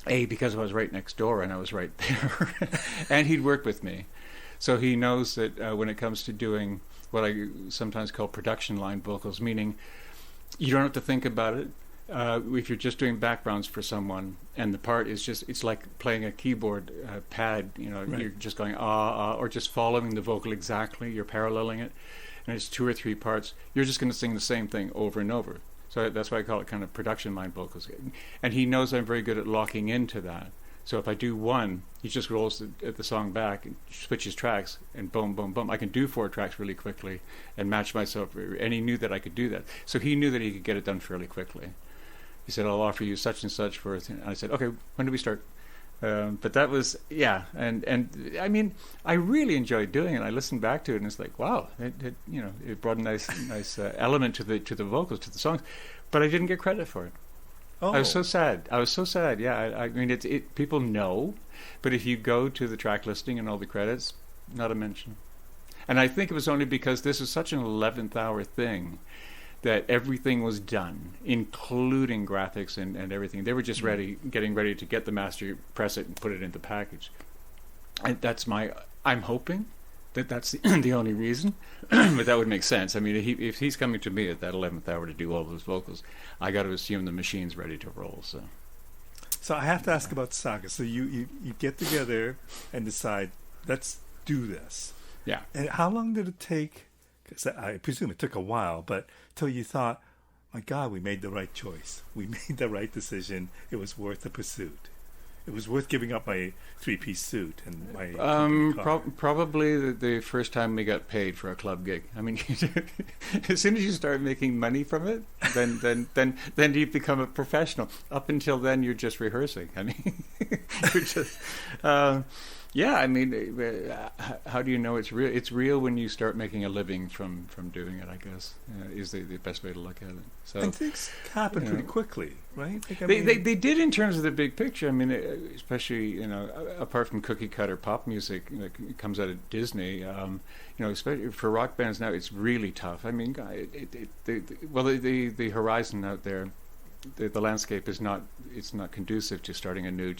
because I was right next door and I was right there, and he'd worked with me. So he knows that when it comes to doing what I sometimes call production line vocals, meaning you don't have to think about it. If you're just doing backgrounds for someone and the part is it's like playing a keyboard pad, Right. You're just going or just following the vocal exactly, you're paralleling it, and it's 2 or 3 parts, you're just going to sing the same thing over and over. So that's why I call it kind of production line vocals. And he knows I'm very good at locking into that. So if I do one, he just rolls the song back and switches tracks, and boom, boom, boom. I can do 4 tracks really quickly and match myself, and he knew that I could do that. So he knew that he could get it done fairly quickly. He said, "I'll offer you such and such for it." And I said, "Okay, when do we start?" But that was, and I mean, I really enjoyed doing it. I listened back to it, and it's like, wow, it brought a nice element to the vocals, to the songs, but I didn't get credit for it. Oh. I was so sad. Yeah, I mean, it people know, but if you go to the track listing and all the credits, not a mention. And I think it was only because this is such an 11th hour thing that everything was done, including graphics and everything. They were just getting ready to get the master, press it, and put it in the package. And I'm hoping that that's the only reason, but that would make sense. I mean, if he's coming to me at that 11th hour to do all those vocals, I got to assume the machine's ready to roll. So I have to ask about Saga. So you get together and decide, let's do this. Yeah. And how long did it take? Because I presume it took a while, but till you thought, my God, we made the right choice. We made the right decision. It was worth the pursuit. It was worth giving up my 3-piece suit and my probably the first time we got paid for a club gig. I mean, as soon as you start making money from it, then you become a professional. Up until then, you're just rehearsing. I mean, you're just. Yeah, I mean, how do you know it's real? It's real when you start making a living from doing it, I guess, is the best way to look at it. So, and things happen pretty quickly, right? They did in terms of the big picture. I mean, especially, apart from cookie-cutter pop music that comes out of Disney, especially for rock bands now, it's really tough. I mean, the horizon out there, the landscape is not conducive to starting a new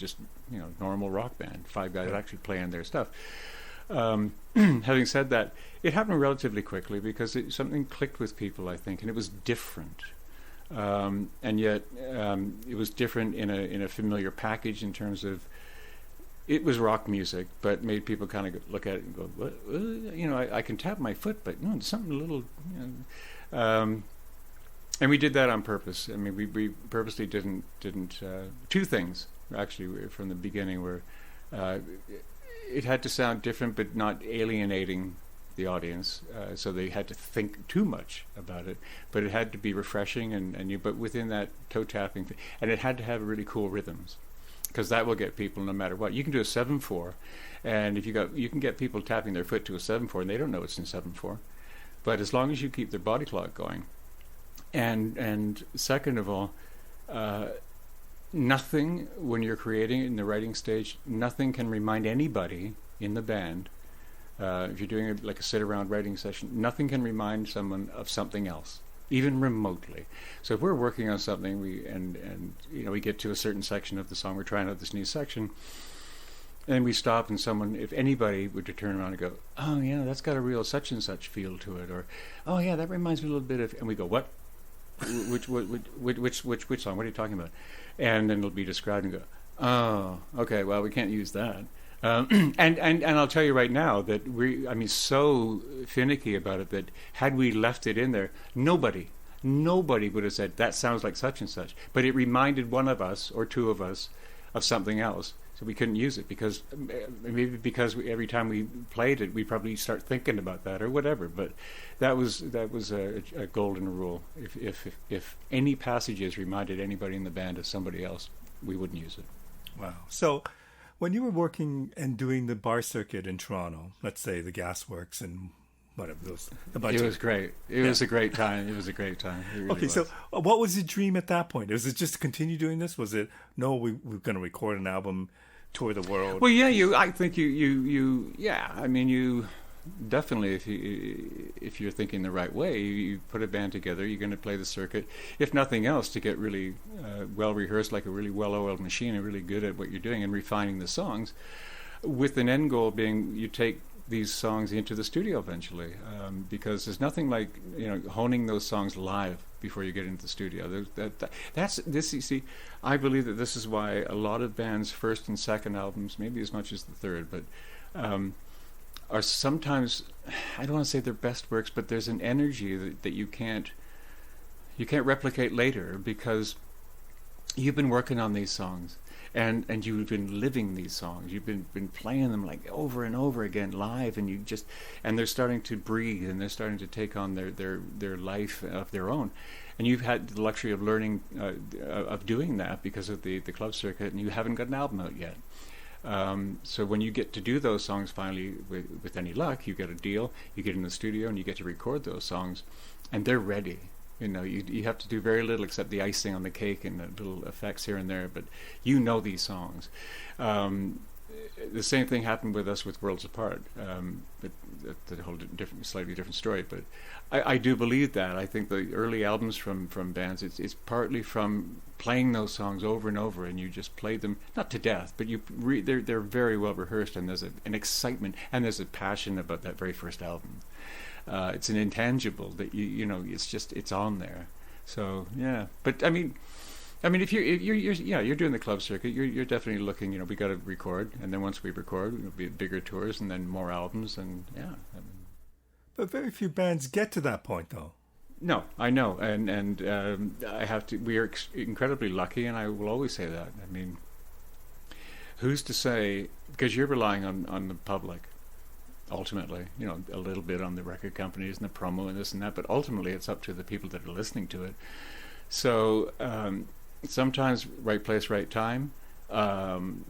normal rock band, 5 guys actually playing their stuff. Having said that, it happened relatively quickly because something clicked with people, I think, and it was different, and yet it was different in a familiar package in terms of it was rock music, but made people kind of look at it and go, what? I can tap my foot, but no, something a little. And we did that on purpose. I mean, we purposely didn't. Two things actually from the beginning were it had to sound different, but not alienating the audience. So they had to think too much about it, but it had to be refreshing but within that toe tapping, and it had to have really cool rhythms, because that will get people no matter what. You can do a 7/4, and if you can get people tapping their foot to a 7/4, and they don't know it's in 7/4, but as long as you keep their body clock going. And second of all, nothing, when you're creating in the writing stage, nothing can remind anybody in the band, if you're doing like a sit-around writing session, nothing can remind someone of something else, even remotely. So if we're working on something, we get to a certain section of the song, we're trying out this new section, and we stop, and if anybody would to turn around and go, oh yeah, that's got a real such and such feel to it, or oh yeah, that reminds me a little bit of, and we go, what? Which song? What are you talking about? And then it'll be described and go, oh, okay, well, we can't use that. And I'll tell you right now that so finicky about it that had we left it in there, nobody would have said that sounds like such and such. But it reminded one of us or two of us of something else. So we couldn't use it because every time we played it, we probably start thinking about that or whatever. But that was a golden rule. If any passages reminded anybody in the band of somebody else, we wouldn't use it. Wow. So when you were working and doing the bar circuit in Toronto, let's say the Gasworks and whatever those, it was great. It was a great time. It was a great time. It really okay, was. So what was the dream at that point? Was it just to continue doing this? Was it we're going to record an album, tour the world? Well, yeah, I think you I mean, you definitely, if you're thinking the right way, you put a band together, you're going to play the circuit, if nothing else, to get really well rehearsed, like a really well-oiled machine, and really good at what you're doing and refining the songs, with an end goal being you take these songs into the studio eventually, because there's nothing like honing those songs live before you get into the studio. That's this. You see, I believe that this is why a lot of bands' first and second albums, maybe as much as the third, but are sometimes, I don't want to say their best works, but there's an energy that you can't replicate later, because you've been working on these songs. And you've been living these songs. You've been playing them like over and over again live, and they're starting to breathe, and they're starting to take on their life of their own. And you've had the luxury of learning of doing that because of the club circuit, and you haven't got an album out yet. So when you get to do those songs finally, with any luck, you get a deal, you get in the studio, and you get to record those songs, and they're ready. You have to do very little except the icing on the cake and the little effects here and there, but these songs. the same thing happened with us with Worlds Apart, but that's a whole slightly different story. But I do believe that. I think the early albums from bands, it's partly from playing those songs over and over, and you just play them not to death, but they're very well rehearsed, and there's an excitement and there's a passion about that very first album. It's an intangible that it's on there. So yeah, but I mean, if you're doing the club circuit, you're definitely looking. We got to record, and then once we record, it'll be bigger tours, and then more albums, and yeah. But very few bands get to that point, though. No, I know, and I have to. We are incredibly lucky, and I will always say that. I mean, who's to say? Because you're relying on the public, ultimately. A little bit on the record companies and the promo and this and that, but ultimately it's up to the people that are listening to it. So sometimes right place, right time.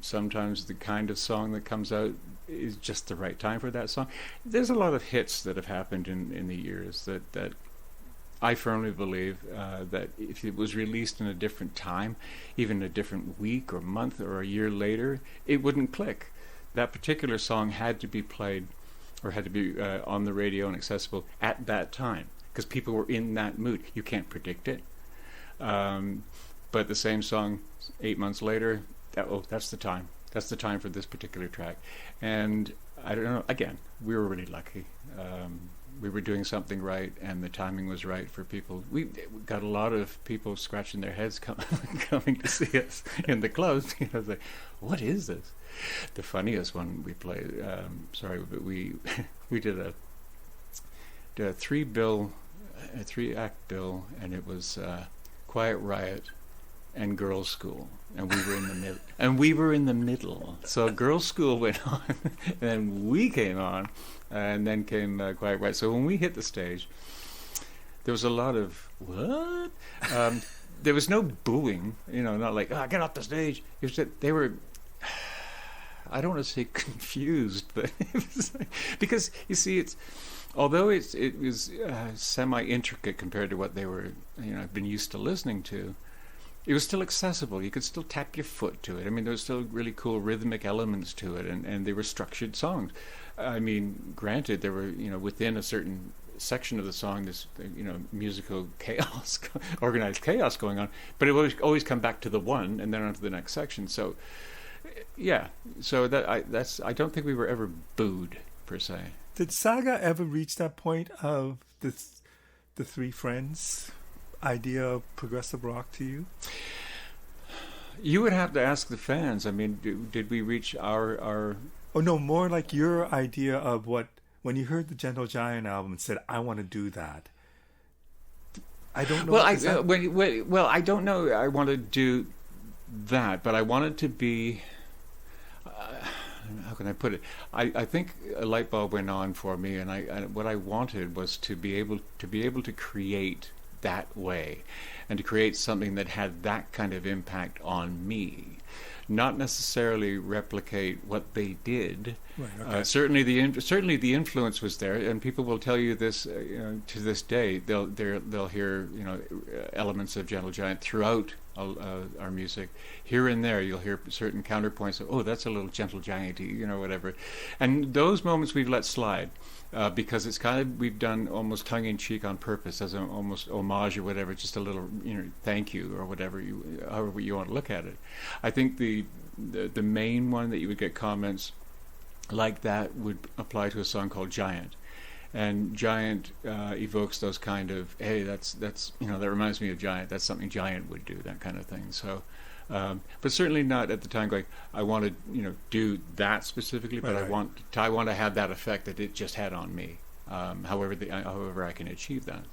Sometimes the kind of song that comes out is just the right time for that song. There's a lot of hits that have happened in the years that I firmly believe that if it was released in a different time, even a different week or month or a year later, it wouldn't click. That particular song had to be played or had to be on the radio and accessible at that time because people were in that mood. You can't predict it. But the same song 8 months later, that's the time. That's the time for this particular track. And I don't know, again, we were really lucky. We were doing something right, and the timing was right for people. We got a lot of people scratching their heads coming to see us in the clubs. It's like, what is this? The funniest one we played, but we did a 3-act bill, and it was Quiet Riot and Girls' School, and we were in the middle. So Girls' School went on, and then we came on, and then came Quiet Riot. So when we hit the stage, there was a lot of what? There was no booing, not like get off the stage. It was that they were. I don't want to say confused, but it was like, because you see, although it was semi-intricate compared to what they were, been used to listening to. It was still accessible. You could still tap your foot to it. I mean, there was still really cool rhythmic elements to it, and they were structured songs. I mean, granted, there were, within a certain section of the song, this, musical chaos, organized chaos going on, but it would always come back to the one and then on to the next section. So, yeah. So I don't think we were ever booed, per se. Did Saga ever reach that point of the three friends idea of progressive rock to you? You would have to ask the fans. I mean, did we reach our? Oh no, more like your idea of what when you heard the Gentle Giant album and said, "I want to do that." I don't know. Well, I don't know. I want to do that, but I wanted to be. How can I put it? I think a light bulb went on for me, and what I wanted was to be able to create that way, and to create something that had that kind of impact on me, not necessarily replicate what they did. Right, okay. Certainly the influence was there, and people will tell you this to this day. They'll hear elements of Gentle Giant throughout our music. Here and there, you'll hear certain counterpoints of, oh, that's a little Gentle Giant-y, whatever. And those moments we've let slide. Because it's kind of, we've done almost tongue-in-cheek on purpose, as an almost homage or whatever, just a little, thank you or whatever, however you want to look at it. I think the main one that you would get comments like that would apply to a song called Giant. And Giant evokes those kind of, hey, that's that reminds me of Giant. That's something Giant would do, that kind of thing. So, but certainly not at the time going, I want to do that specifically, but right. I want to have that effect that it just had on me. However I can achieve that.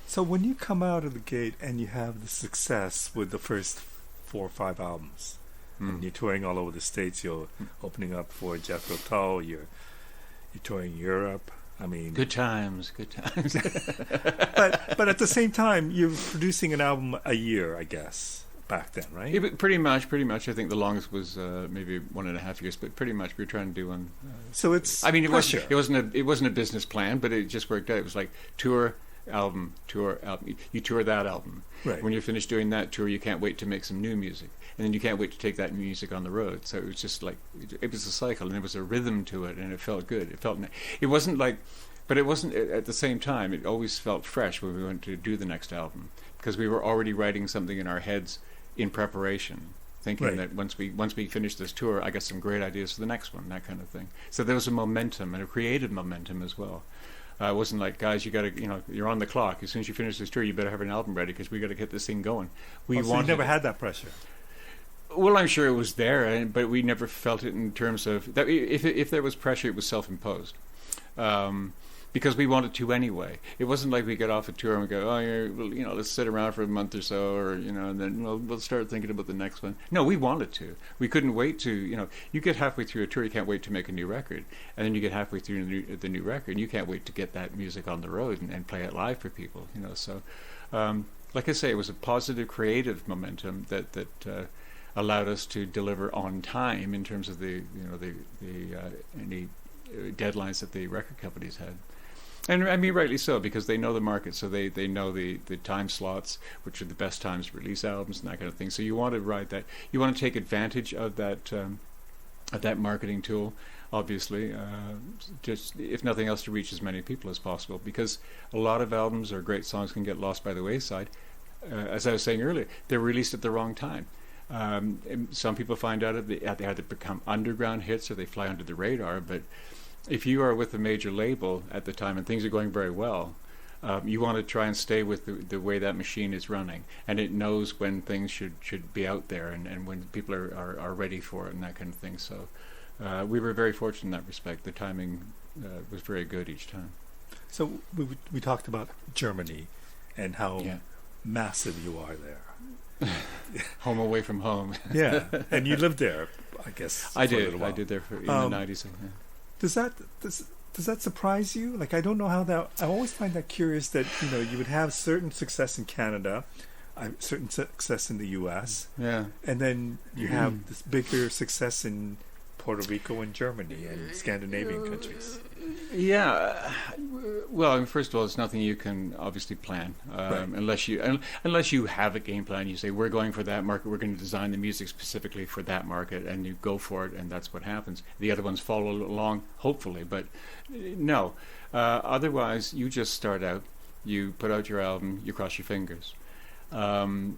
So when you come out of the gate and you have the success with the first 4 or 5 albums, and you're touring all over the States, you're opening up for Jethro Tull, you're touring Europe. I mean, good times. but at the same time, you're producing an album a year, I guess. Back then, right? Yeah, pretty much. I think the longest was maybe 1.5 years, but pretty much we were trying to do one. So it's. I mean, it wasn't a business plan, but it just worked out. It was like tour, album. You tour that album. Right. When you're finished doing that tour, you can't wait to make some new music, and then you can't wait to take that music on the road. So it was just like it was a cycle, and there was a rhythm to it, and it felt good. It wasn't like, but it wasn't at the same time. It always felt fresh when we went to do the next album, because we were already writing something in our heads in preparation, thinking Right. that once we finish this tour, I got some great ideas for the next one, that kind of thing. So there was a momentum, and a creative momentum as well. It wasn't like, guys, you got to, you're on the clock. As soon as you finish this tour, you better have an album ready because we got to get this thing going. So you never had that pressure? Well, I'm sure it was there, but we never felt it in terms of that. If there was pressure, it was self-imposed. Because we wanted to anyway. It wasn't like we get off a tour and we go, oh, yeah, well, let's sit around for a month or so, or and then we'll start thinking about the next one. No, we wanted to. We couldn't wait to. You get halfway through a tour, you can't wait to make a new record, and then you get halfway through the new record, and you can't wait to get that music on the road and play it live for people. So, like I say, it was a positive, creative momentum that allowed us to deliver on time in terms of any deadlines that the record companies had. And I mean, rightly so, because they know the market, so they know the time slots, which are the best times to release albums and that kind of thing. So you want to ride that. You want to take advantage of that marketing tool, obviously, just if nothing else to reach as many people as possible. Because a lot of albums or great songs can get lost by the wayside. As I was saying earlier, they're released at the wrong time. Some people find out they either become underground hits or they fly under the radar, but if you are with a major label at the time and things are going very well, you want to try and stay with the way that machine is running, and it knows when things should be out there and when people are ready for it and that kind of thing. So we were very fortunate in that respect. The timing was very good each time. So we talked about Germany and how massive you are there. Home away from home. Yeah, and you lived there, I guess. I did there in the 90s. Yeah. Does that surprise you? Like, I don't know how that. I always find that curious that you would have certain success in Canada, certain success in the U.S. Yeah, and then you have this bigger success in Puerto Rico and Germany and Scandinavian countries. Yeah, well, first of all, it's nothing you can obviously plan Right. unless you have a game plan. You say, we're going for that market, we're going to design the music specifically for that market, and you go for it, and that's what happens. The other ones follow along, hopefully, but no. Otherwise, you just start out, you put out your album, you cross your fingers. And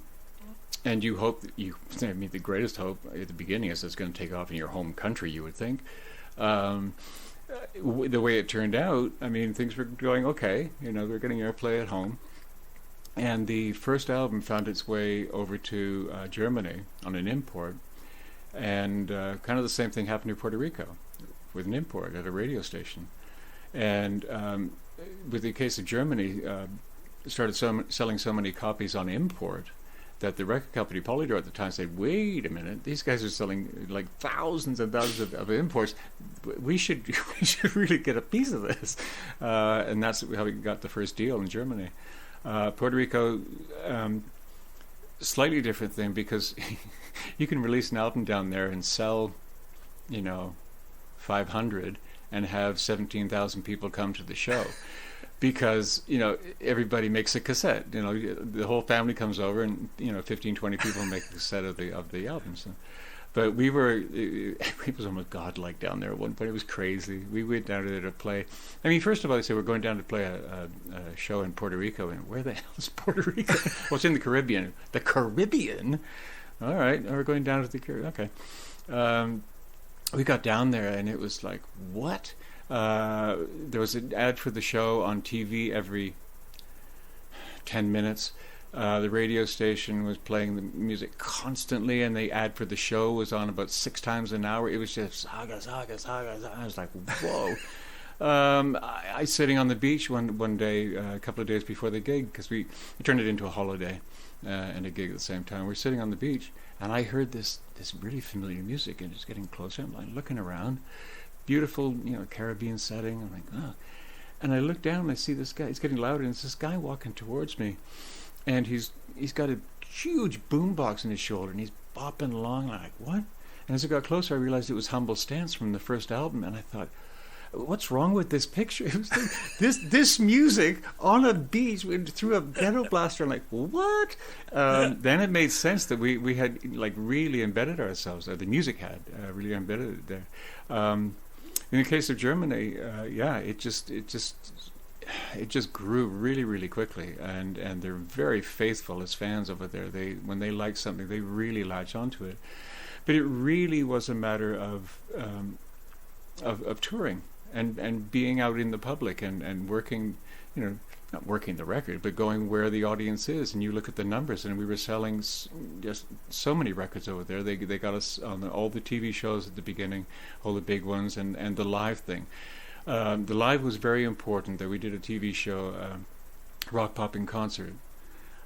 you hope that the greatest hope at the beginning is it's going to take off in your home country, you would think. The way it turned out, I mean, things were going okay. They're getting airplay at home. And the first album found its way over to Germany on an import. And kind of the same thing happened to Puerto Rico with an import at a radio station. And with the case of Germany, started selling so many copies on import that the record company Polydor at the time said, wait a minute, these guys are selling like thousands and thousands of imports. We should really get a piece of this. And that's how we got the first deal in Germany. Puerto Rico, slightly different thing, because you can release an album down there and sell, 500 and have 17,000 people come to the show. Because everybody makes a cassette. The whole family comes over, and 15, 20 people make a cassette of the albums. But it was almost godlike down there at one point. It was crazy. We went down there to play. I mean, first of all, they said we're going down to play a show in Puerto Rico. And where the hell is Puerto Rico? Well, it's in the Caribbean. The Caribbean. All right, we're going down to the Caribbean. Okay. We got down there, and it was like, what? There was an ad for the show on TV every 10 minutes. The radio station was playing the music constantly, and the ad for the show was on about 6 times an hour. It was just Saga, Saga, Saga, Saga. I was like, whoa. I sitting on the beach one day, a couple of days before the gig, because we turned it into a holiday and a gig at the same time. We're sitting on the beach, and I heard this really familiar music, and it's getting closer. I'm like looking around. Beautiful, Caribbean setting. I'm like, oh. And I look down and I see this guy. It's getting louder, and it's this guy walking towards me. And he's got a huge boombox on his shoulder, and he's bopping along. I'm like, what? And as I got closer, I realized it was Humble Stance from the first album. And I thought, what's wrong with this picture? It was like, this music on a beach through a ghetto blaster. I'm like, what? Then it made sense that we had like really embedded ourselves, or the music had really embedded it there. In the case of Germany, it just grew really, really quickly, and they're very faithful as fans over there. When they like something, they really latch onto it. But it really was a matter of touring and being out in the public and working, not working the record, but going where the audience is. And you look at the numbers, and we were selling just so many records over there. They got us on all the TV shows at the beginning, all the big ones, and the live thing. The live was very important. That we did a TV show, Rock Pop in Concert,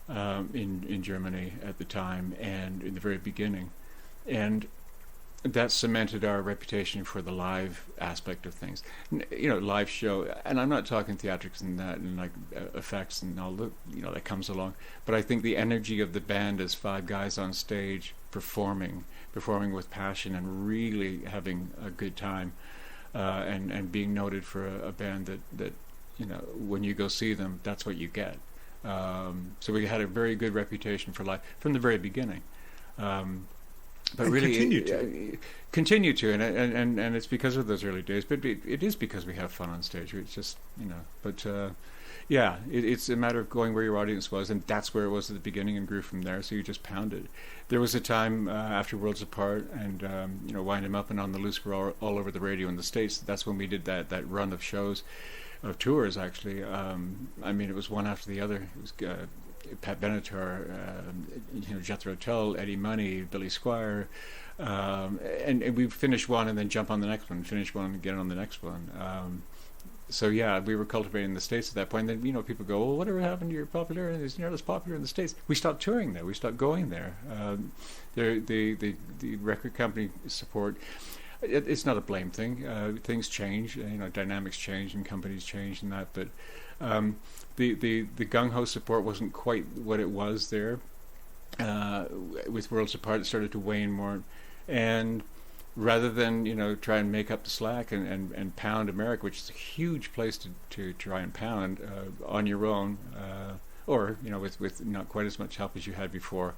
in Germany at the time, and in the very beginning, and that cemented our reputation for the live aspect of things. Live show, and I'm not talking theatrics and that, and like effects and all the, that comes along. But I think the energy of the band as five guys on stage performing with passion and really having a good time, and being noted for a band that when you go see them, that's what you get. So we had a very good reputation for live from the very beginning. But and really continue to, and it's because of those early days. But it is because we have fun on stage. It's just But it's a matter of going where your audience was, and that's where it was at the beginning, and grew from there. So you just pounded. There was a time after Worlds Apart and Wind 'Em Up and On the Loose were all over the radio in the States. That's when we did that run of shows, of tours actually. It was one after the other. It was Pat Benatar, Jethro Tull, Eddie Money, Billy Squire, and we'd finish one and then jump on the next one, finish one and get on the next one. We were cultivating the States at that point. And then people go, well, whatever happened to your popularity? It's not as popular in the States. We stopped touring there. We stopped going there. The record company support. It's not a blame thing. Things change. Dynamics change and companies change and that. But the gung-ho support wasn't quite what it was there. With Worlds Apart, it started to wane more, and rather than try and make up the slack and pound America, which is a huge place to try and pound on your own, or with not quite as much help as you had before,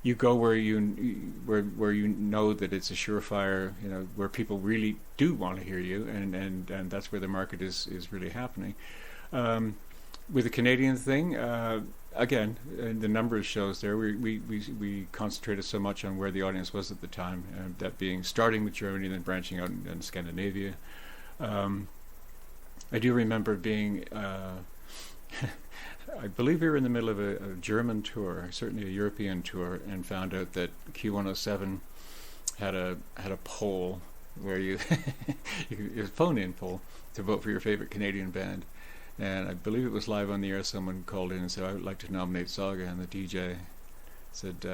you go where you know that it's a surefire, where people really do want to hear you, and that's where the market is really happening. With the Canadian thing, again, the number of shows there, we concentrated so much on where the audience was at the time, that being starting with Germany and then branching out in Scandinavia. I do remember being, I believe we were in the middle of a German tour, certainly a European tour, and found out that Q107 had a poll where it was a phone-in poll to vote for your favorite Canadian band. And I believe it was live on the air. Someone called in and said, I would like to nominate Saga. And the DJ said,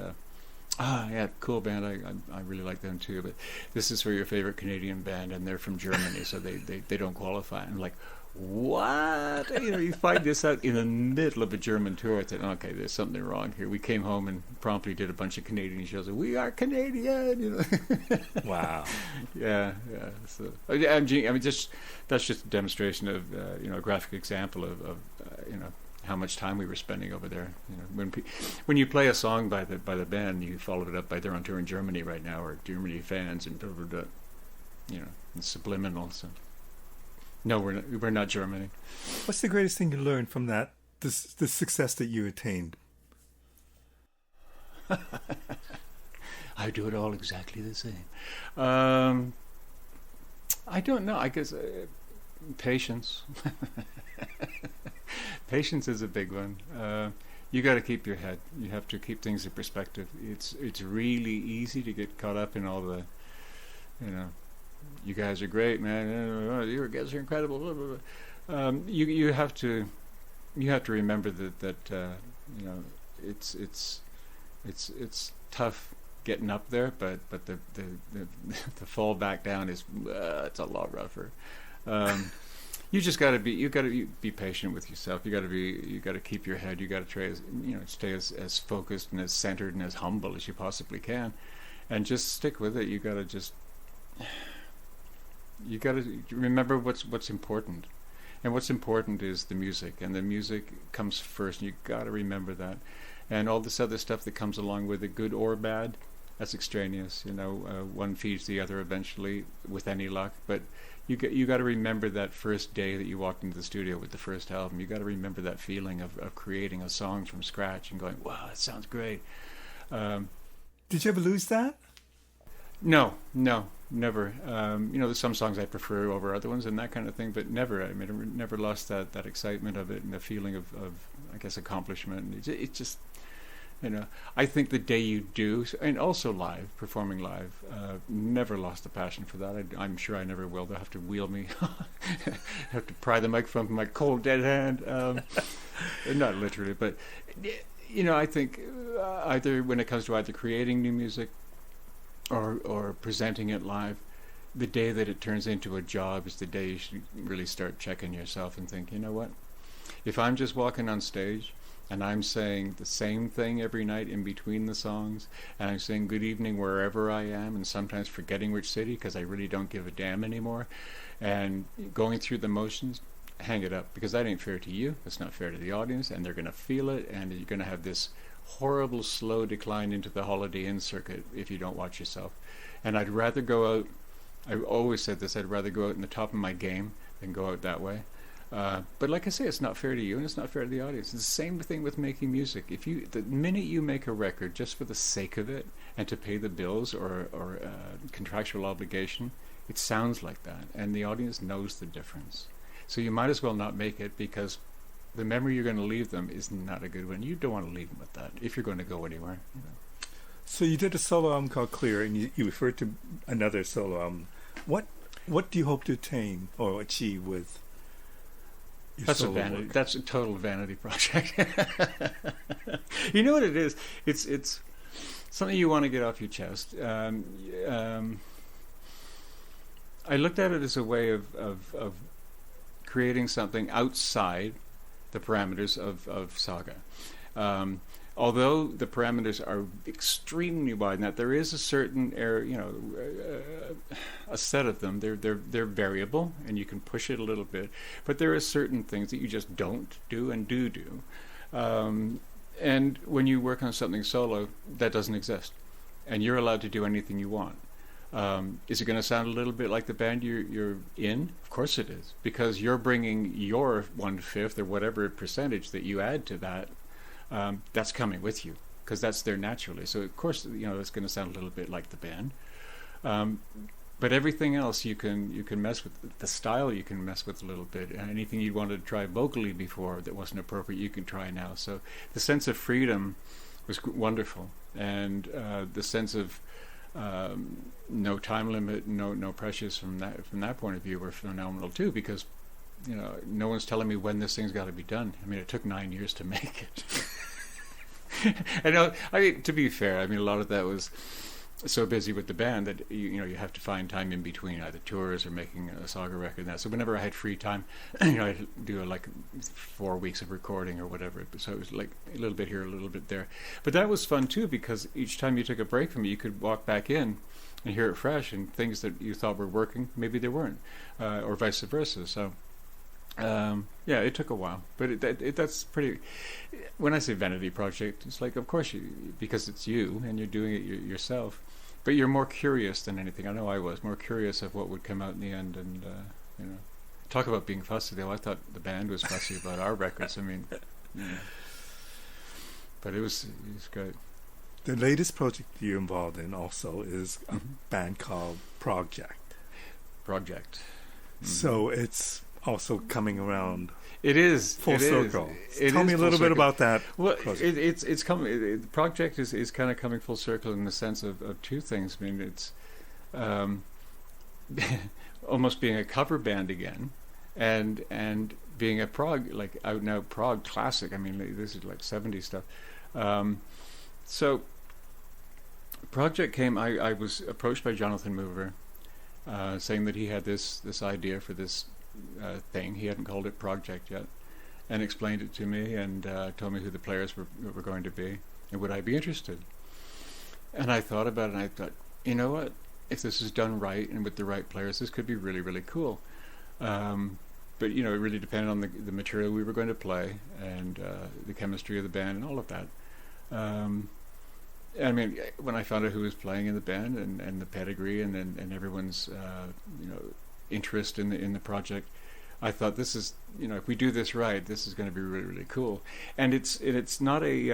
cool band. I really like them too. But this is for your favorite Canadian band, and they're from Germany, so they don't qualify. And I'm like, what? You find this out in the middle of a German tour. I said, okay, there's something wrong here. We came home and promptly did a bunch of Canadian shows. We are Canadian, Wow. Yeah. So, that's just a demonstration of, a graphic example of how much time we were spending over there. When you play a song by the band, you follow it up by they're on tour in Germany right now, or Germany fans, and blah, blah, blah, it's subliminal. So. No, we're not Germany. What's the greatest thing you learned from that, the success that you attained? I do it all exactly the same. I don't know. I guess patience. Patience is a big one. You got to keep your head. You have to keep things in perspective. It's really easy to get caught up in all the, you guys are great, man. Your guys are incredible. Blah, blah, blah. You have to remember that it's tough getting up there, but the fall back down is it's a lot rougher. You just got to be patient with yourself. You got to keep your head. You got to try stay as focused and as centered and as humble as you possibly can, and just stick with it. You got to just You got to remember what's important, and what's important is the music, and the music comes first. And you got to remember that, and all this other stuff that comes along with it, good or bad, that's extraneous. One feeds the other eventually, with any luck. But you got to remember that first day that you walked into the studio with the first album. You got to remember that feeling of creating a song from scratch and going, wow, that sounds great. Did you ever lose that? No, never. There's some songs I prefer over other ones and that kind of thing, but never. I mean, I never lost that excitement of it and the feeling of I guess, accomplishment. It just, I think the day you do, and also performing live, never lost the passion for that. I'm sure I never will. They'll have to wheel me, have to pry the microphone from my cold dead hand. Not literally, but, I think either when it comes to either creating new music or presenting it live, the day that it turns into a job is the day you should really start checking yourself and think, you know what? If I'm just walking on stage and I'm saying the same thing every night in between the songs, and I'm saying good evening wherever I am, and sometimes forgetting which city because I really don't give a damn anymore, and going through the motions, hang it up, because that ain't fair to you, it's not fair to the audience, and they're going to feel it, and you're going to have this horrible slow decline into the Holiday Inn circuit if you don't watch yourself. And I'd rather go out, I've always said this, I'd rather go out in the top of my game than go out that way. But like I say, it's not fair to you and it's not fair to the audience. It's the same thing with making music. The minute you make a record just for the sake of it and to pay the bills or contractual obligation, it sounds like that, and the audience knows the difference. So you might as well not make it, because the memory you're going to leave them is not a good one. You don't want to leave them with that if you're going to go anywhere. So you did a solo album called Clear, and you referred to another solo album. What do you hope to attain or achieve with your That's solo a vanity. work? That's a total vanity project. You know what it is? It's something you want to get off your chest. I looked at it as a way of creating something outside the parameters of Saga. Although the parameters are extremely wide, and that there is a certain a set of them. They're variable, and you can push it a little bit. But there are certain things that you just don't do and do. And when you work on something solo, that doesn't exist, and you're allowed to do anything you want. Is it going to sound a little bit like the band you're in? Of course it is, because you're bringing your 1/5 or whatever percentage that you add to that. That's coming with you, because that's there naturally. So of course, it's going to sound a little bit like the band. But everything else you can mess with. The style you can mess with a little bit. And anything you wanted to try vocally before that wasn't appropriate, you can try now. So the sense of freedom was wonderful, and the sense of no time limit, no pressures from that point of view were phenomenal too, because no one's telling me when this thing's got to be done. I mean, it took 9 years to make it. To be fair, I mean, a lot of that was so busy with the band that you have to find time in between either tours or making a Saga record and that. So whenever I had free time, I'd do like 4 weeks of recording or whatever. So it was like a little bit here, a little bit there. But that was fun too, because each time you took a break from it, you could walk back in and hear it fresh, and things that you thought were working, maybe they weren't, or vice versa. So it took a while, but that's pretty. When I say vanity project, it's like, of course, because it's you and you're doing it yourself, but you're more curious than anything. I know I was more curious of what would come out in the end, and talk about being fussy. Though I thought the band was fussy about our records. I mean, but it was great. The latest project you're involved in also is a band called Project. Mm-hmm. So it's also coming around. It is full circle. It Tell is me a little bit about that. Well, project. it's coming. The project is kind of coming full circle in the sense of two things. I mean, it's almost being a cover band again, and being a prog, like out and out prog classic. I mean, this is like 70s stuff. So project came. I was approached by Jonathan Mover, saying that he had this idea for this thing. He hadn't called it Project yet, and explained it to me, and told me who the players were going to be, and would I be interested. And I thought about it, and I thought, you know what? if this is done right and with the right players, this could be really, really cool. But it really depended on the material we were going to play and the chemistry of the band and all of that. I mean, when I found out who was playing in the band and the pedigree and everyone's interest in the project, I thought, this is, if we do this right, this is going to be really, really cool. And it's not a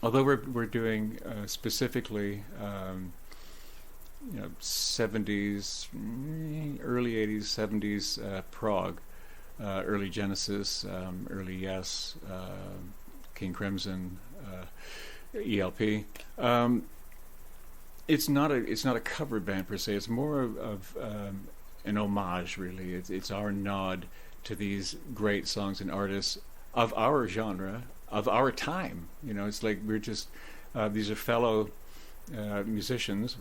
although we're doing specifically 70s, early 80s, 70s prog, early Genesis, early Yes, King Crimson, ELP. It's not a cover band per se. It's more of an homage, really. It's our nod to these great songs and artists of our genre, of our time. It's like we're just these are fellow musicians.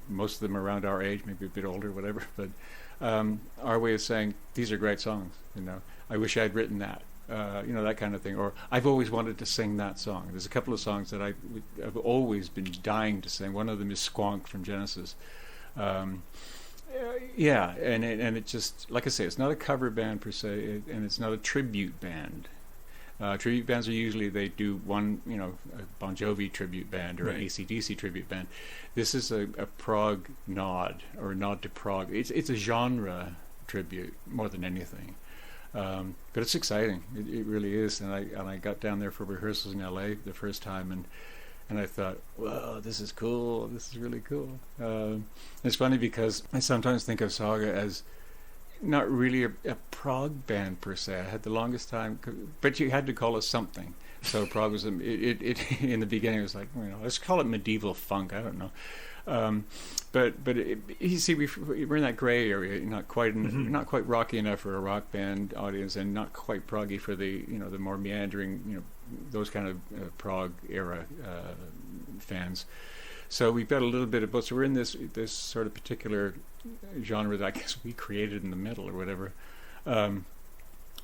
Most of them around our age, maybe a bit older, whatever. But our way of saying these are great songs. I wish I'd written that. That kind of thing. Or I've always wanted to sing that song. There's a couple of songs that I've always been dying to sing. One of them is Squonk from Genesis. And it just, like I say, it's not a cover band per se, and it's not a tribute band. Tribute bands are usually, they do one, a Bon Jovi tribute band or an AC/DC tribute band. This is a prog nod, or a nod to prog. It's a genre tribute more than anything. But it's exciting. It really is. And I got down there for rehearsals in LA the first time, and I thought, whoa, this is cool. This is really cool. It's funny because I sometimes think of Saga as not really a prog band per se. I had the longest time, but you had to call us something. So prog was it in the beginning. It was like, let's call it medieval funk. I don't know. But you see, we're in that gray area. Not quite rocky enough for a rock band audience, and not quite proggy for the the more meandering those kind of prog era fans. So we've got a little bit of both. So we're in this sort of particular genre that I guess we created in the middle or whatever.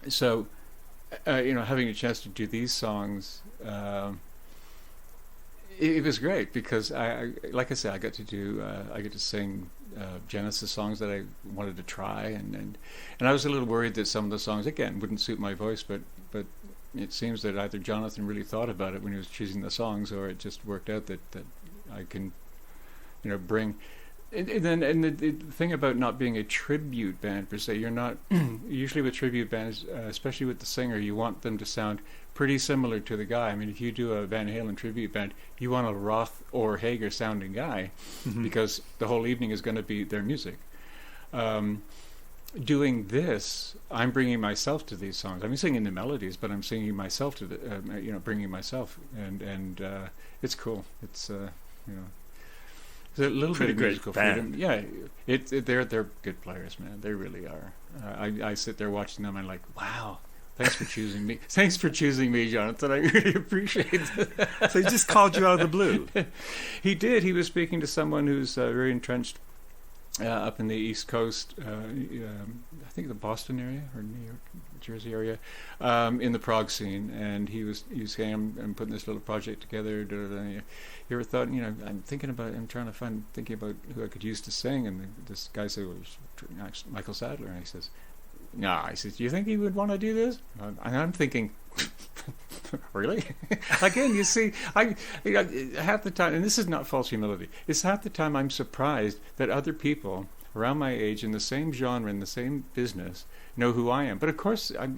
So having a chance to do these songs. It was great because I like I said, I get to sing Genesis songs that I wanted to try, and I was a little worried that some of the songs again wouldn't suit my voice, but it seems that either Jonathan really thought about it when he was choosing the songs, or it just worked out that I can bring. And the thing about not being a tribute band per se, you're not usually with tribute bands, especially with the singer, you want them to sound pretty similar to the guy. I mean, if you do a Van Halen tribute band, you want a Roth or Hager sounding guy, because the whole evening is going to be their music. Doing this, I'm bringing myself to these songs. I'm singing the melodies, but I'm singing myself to the, bringing myself, and it's cool. It's It's a little bit of musical freedom. Yeah, they're good players, man. They really are. I sit there watching them and I'm like, wow, thanks for choosing me. Thanks for choosing me, Jonathan. I really appreciate it. So he just called you out of the blue. He did. He was speaking to someone who's very entrenched up in the East Coast, I think the Boston area or New York, Jersey area, in the prog scene, and he was saying, I'm putting this little project together. You ever thought, I'm thinking about who I could use to sing, and this guy said, well, it's Michael Sadler, and he says, no, I said, do you think he would want to do this? And I'm thinking, really? Again, you see, I half the time, and this is not false humility, it's half the time I'm surprised that other people around my age in the same genre, in the same business, know who I am. But of course, I've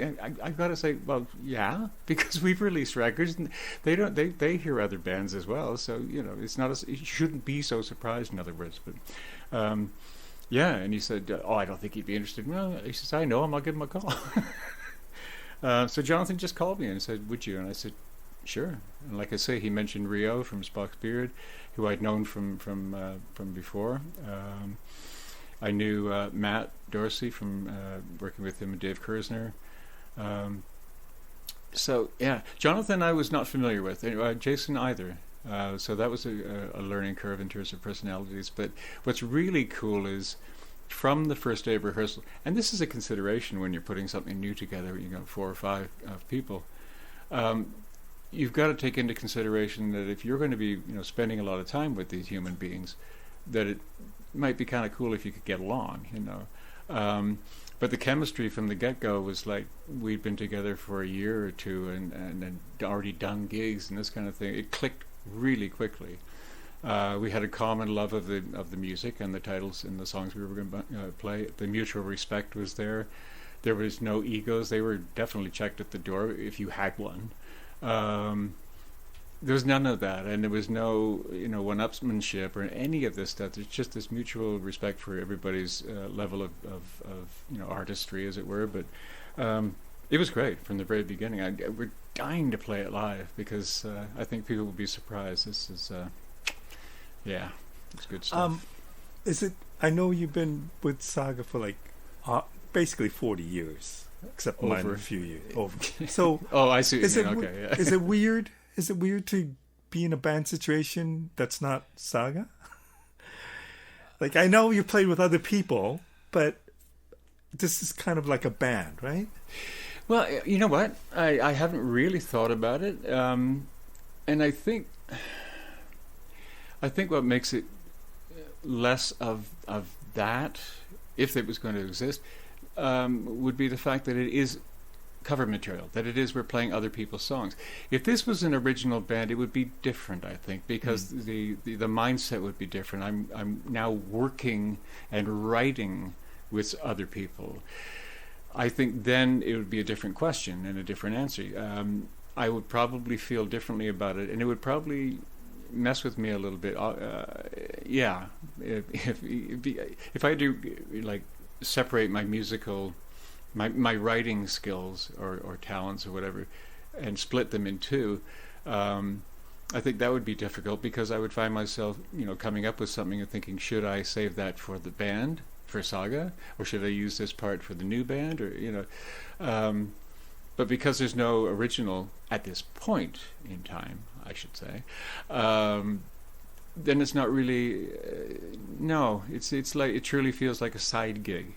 got to say, well, yeah, because we've released records, and they hear other bands as well. So it's not you shouldn't be so surprised. In other words, but yeah. And he said, oh, I don't think he'd be interested. No, he says, I know him. I'll give him a call. So Jonathan just called me and said, would you? And I said, sure. And like I say, he mentioned Rio from Spock's Beard, who I'd known from before. I knew Matt Dorsey from working with him and Dave Kersner. So, yeah, Jonathan I was not familiar with, Jason either. So that was a learning curve in terms of personalities. But what's really cool is from the first day of rehearsal, and this is a consideration when you're putting something new together, 4 or 5 people, you've got to take into consideration that if you're going to be spending a lot of time with these human beings, that it might be kind of cool if you could get along, you know. But the chemistry from the get-go was like we'd been together for a year or two and already done gigs and this kind of thing. It clicked really quickly. We had a common love of the music and the titles and the songs we were going to play. The mutual respect was there. There was no egos. They were definitely checked at the door if you had one. There was none of that, and there was no, you know, one-upsmanship or any of this stuff. There's just this mutual respect for everybody's level of you know, artistry, as it were. But it was great from the very beginning. We're dying to play it live because I think people will be surprised. This is, yeah, it's good stuff. Is it? I know you've been with Saga for like basically 40 years, except mine a few years. Over. So, oh, I see. What you mean. Okay, yeah. Is it weird? Is it weird to be in a band situation that's not Saga? Like, I know you played with other people, but this is kind of like a band, right? Well, you know what? I haven't really thought about it, and I think what makes it less of that, if it was going to exist, would be the fact that it is cover material, that it is we're playing other people's songs. If this was an original band, it would be different, I think, because the mindset would be different. I'm now working and writing with other people. I think then it would be a different question and a different answer. I would probably feel differently about it, and it would probably mess with me a little bit. Yeah, if I do like separate my musical, my writing skills or talents or whatever, and split them in two, I think that would be difficult because I would find myself, you know, coming up with something and thinking, should I save that for the band, for Saga, or should I use this part for the new band, or you know. But because there's no original at this point in time, I should say, then it's not really. No, it's like it truly feels like a side gig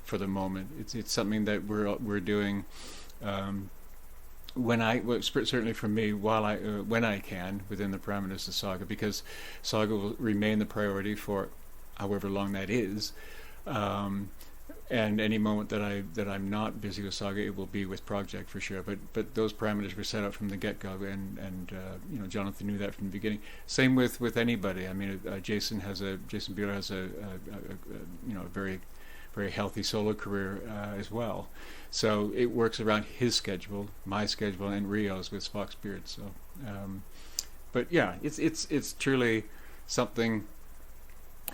for the moment. It's something that we're doing certainly for me when I can within the parameters of Saga, because Saga will remain the priority for however long that is. And any moment that I'm not busy with Saga, it will be with Project for sure. But those parameters were set up from the get-go, and you know, Jonathan knew that from the beginning. Same with anybody. I mean, Jason Buehler has a you know, a very very healthy solo career as well. So it works around his schedule, my schedule, and Rio's with Fox Beard. So, but yeah, it's truly something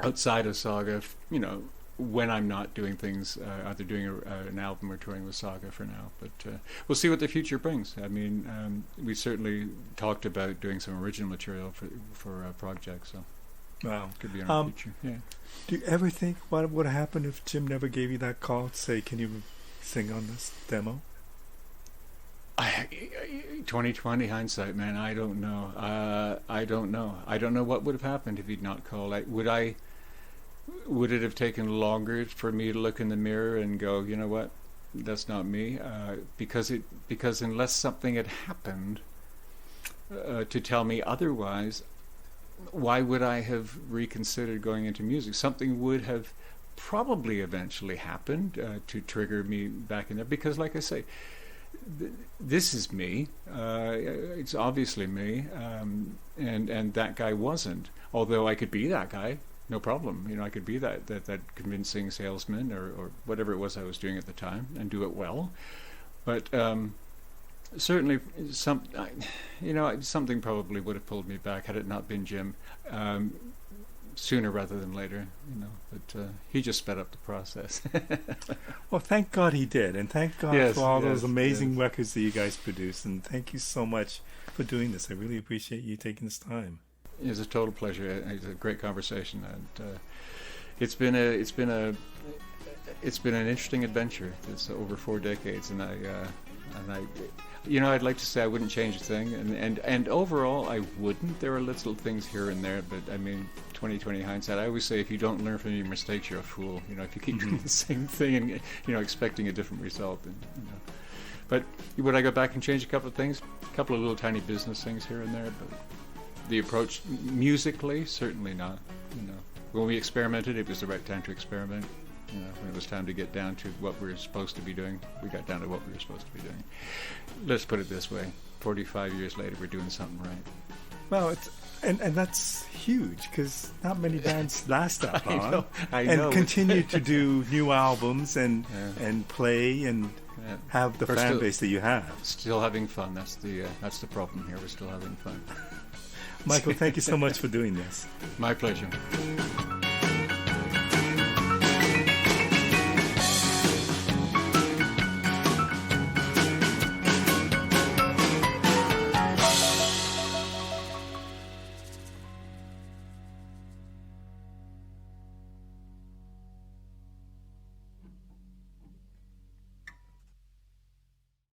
outside of Saga. You know, when I'm not doing things, either doing an album or touring with Saga for now. But we'll see what the future brings. I mean, we certainly talked about doing some original material for projects. So, wow, could be in our future. Yeah. Do you ever think what would happen if Jim never gave you that call to say, "Can you sing on this demo"? 2020 hindsight, man. I don't know. I don't know what would have happened if he'd not called. Would it have taken longer for me to look in the mirror and go, you know what, that's not me? Because unless something had happened to tell me otherwise, why would I have reconsidered going into music? Something would have probably eventually happened to trigger me back in there. Because, like I say, this is me. It's obviously me, and that guy wasn't. Although I could be that guy. No problem. You know, I could be that convincing salesman or whatever it was I was doing at the time and do it well. But certainly something probably would have pulled me back had it not been Jim, sooner rather than later. You know, but he just sped up the process. Well, thank God he did, and thank God for all those amazing records that you guys produced. And thank you so much for doing this. I really appreciate you taking this time. It was a total pleasure. It's a great conversation, and it's been an interesting adventure. It's over 4 decades, and I you know, I'd like to say I wouldn't change a thing, and overall I wouldn't. There are little things here and there, but I mean, 2020 hindsight. I always say if you don't learn from your mistakes, you're a fool. You know, if you keep doing the same thing and, you know, expecting a different result, and you know. But would I go back and change a couple of things? A couple of little tiny business things here and there, but the approach musically, certainly not. When we experimented, it was the right time to experiment. When it was time to get down to what we were supposed to be doing, we got down to what we were supposed to be doing. Let's put it this way: 45 years later, we're doing something right. Well, and that's huge, because not many bands last that long. I know. And continue to do new albums and play and have the fan base that you have. Still having fun. That's the problem here. We're still having fun. Michael, thank you so much for doing this. My pleasure.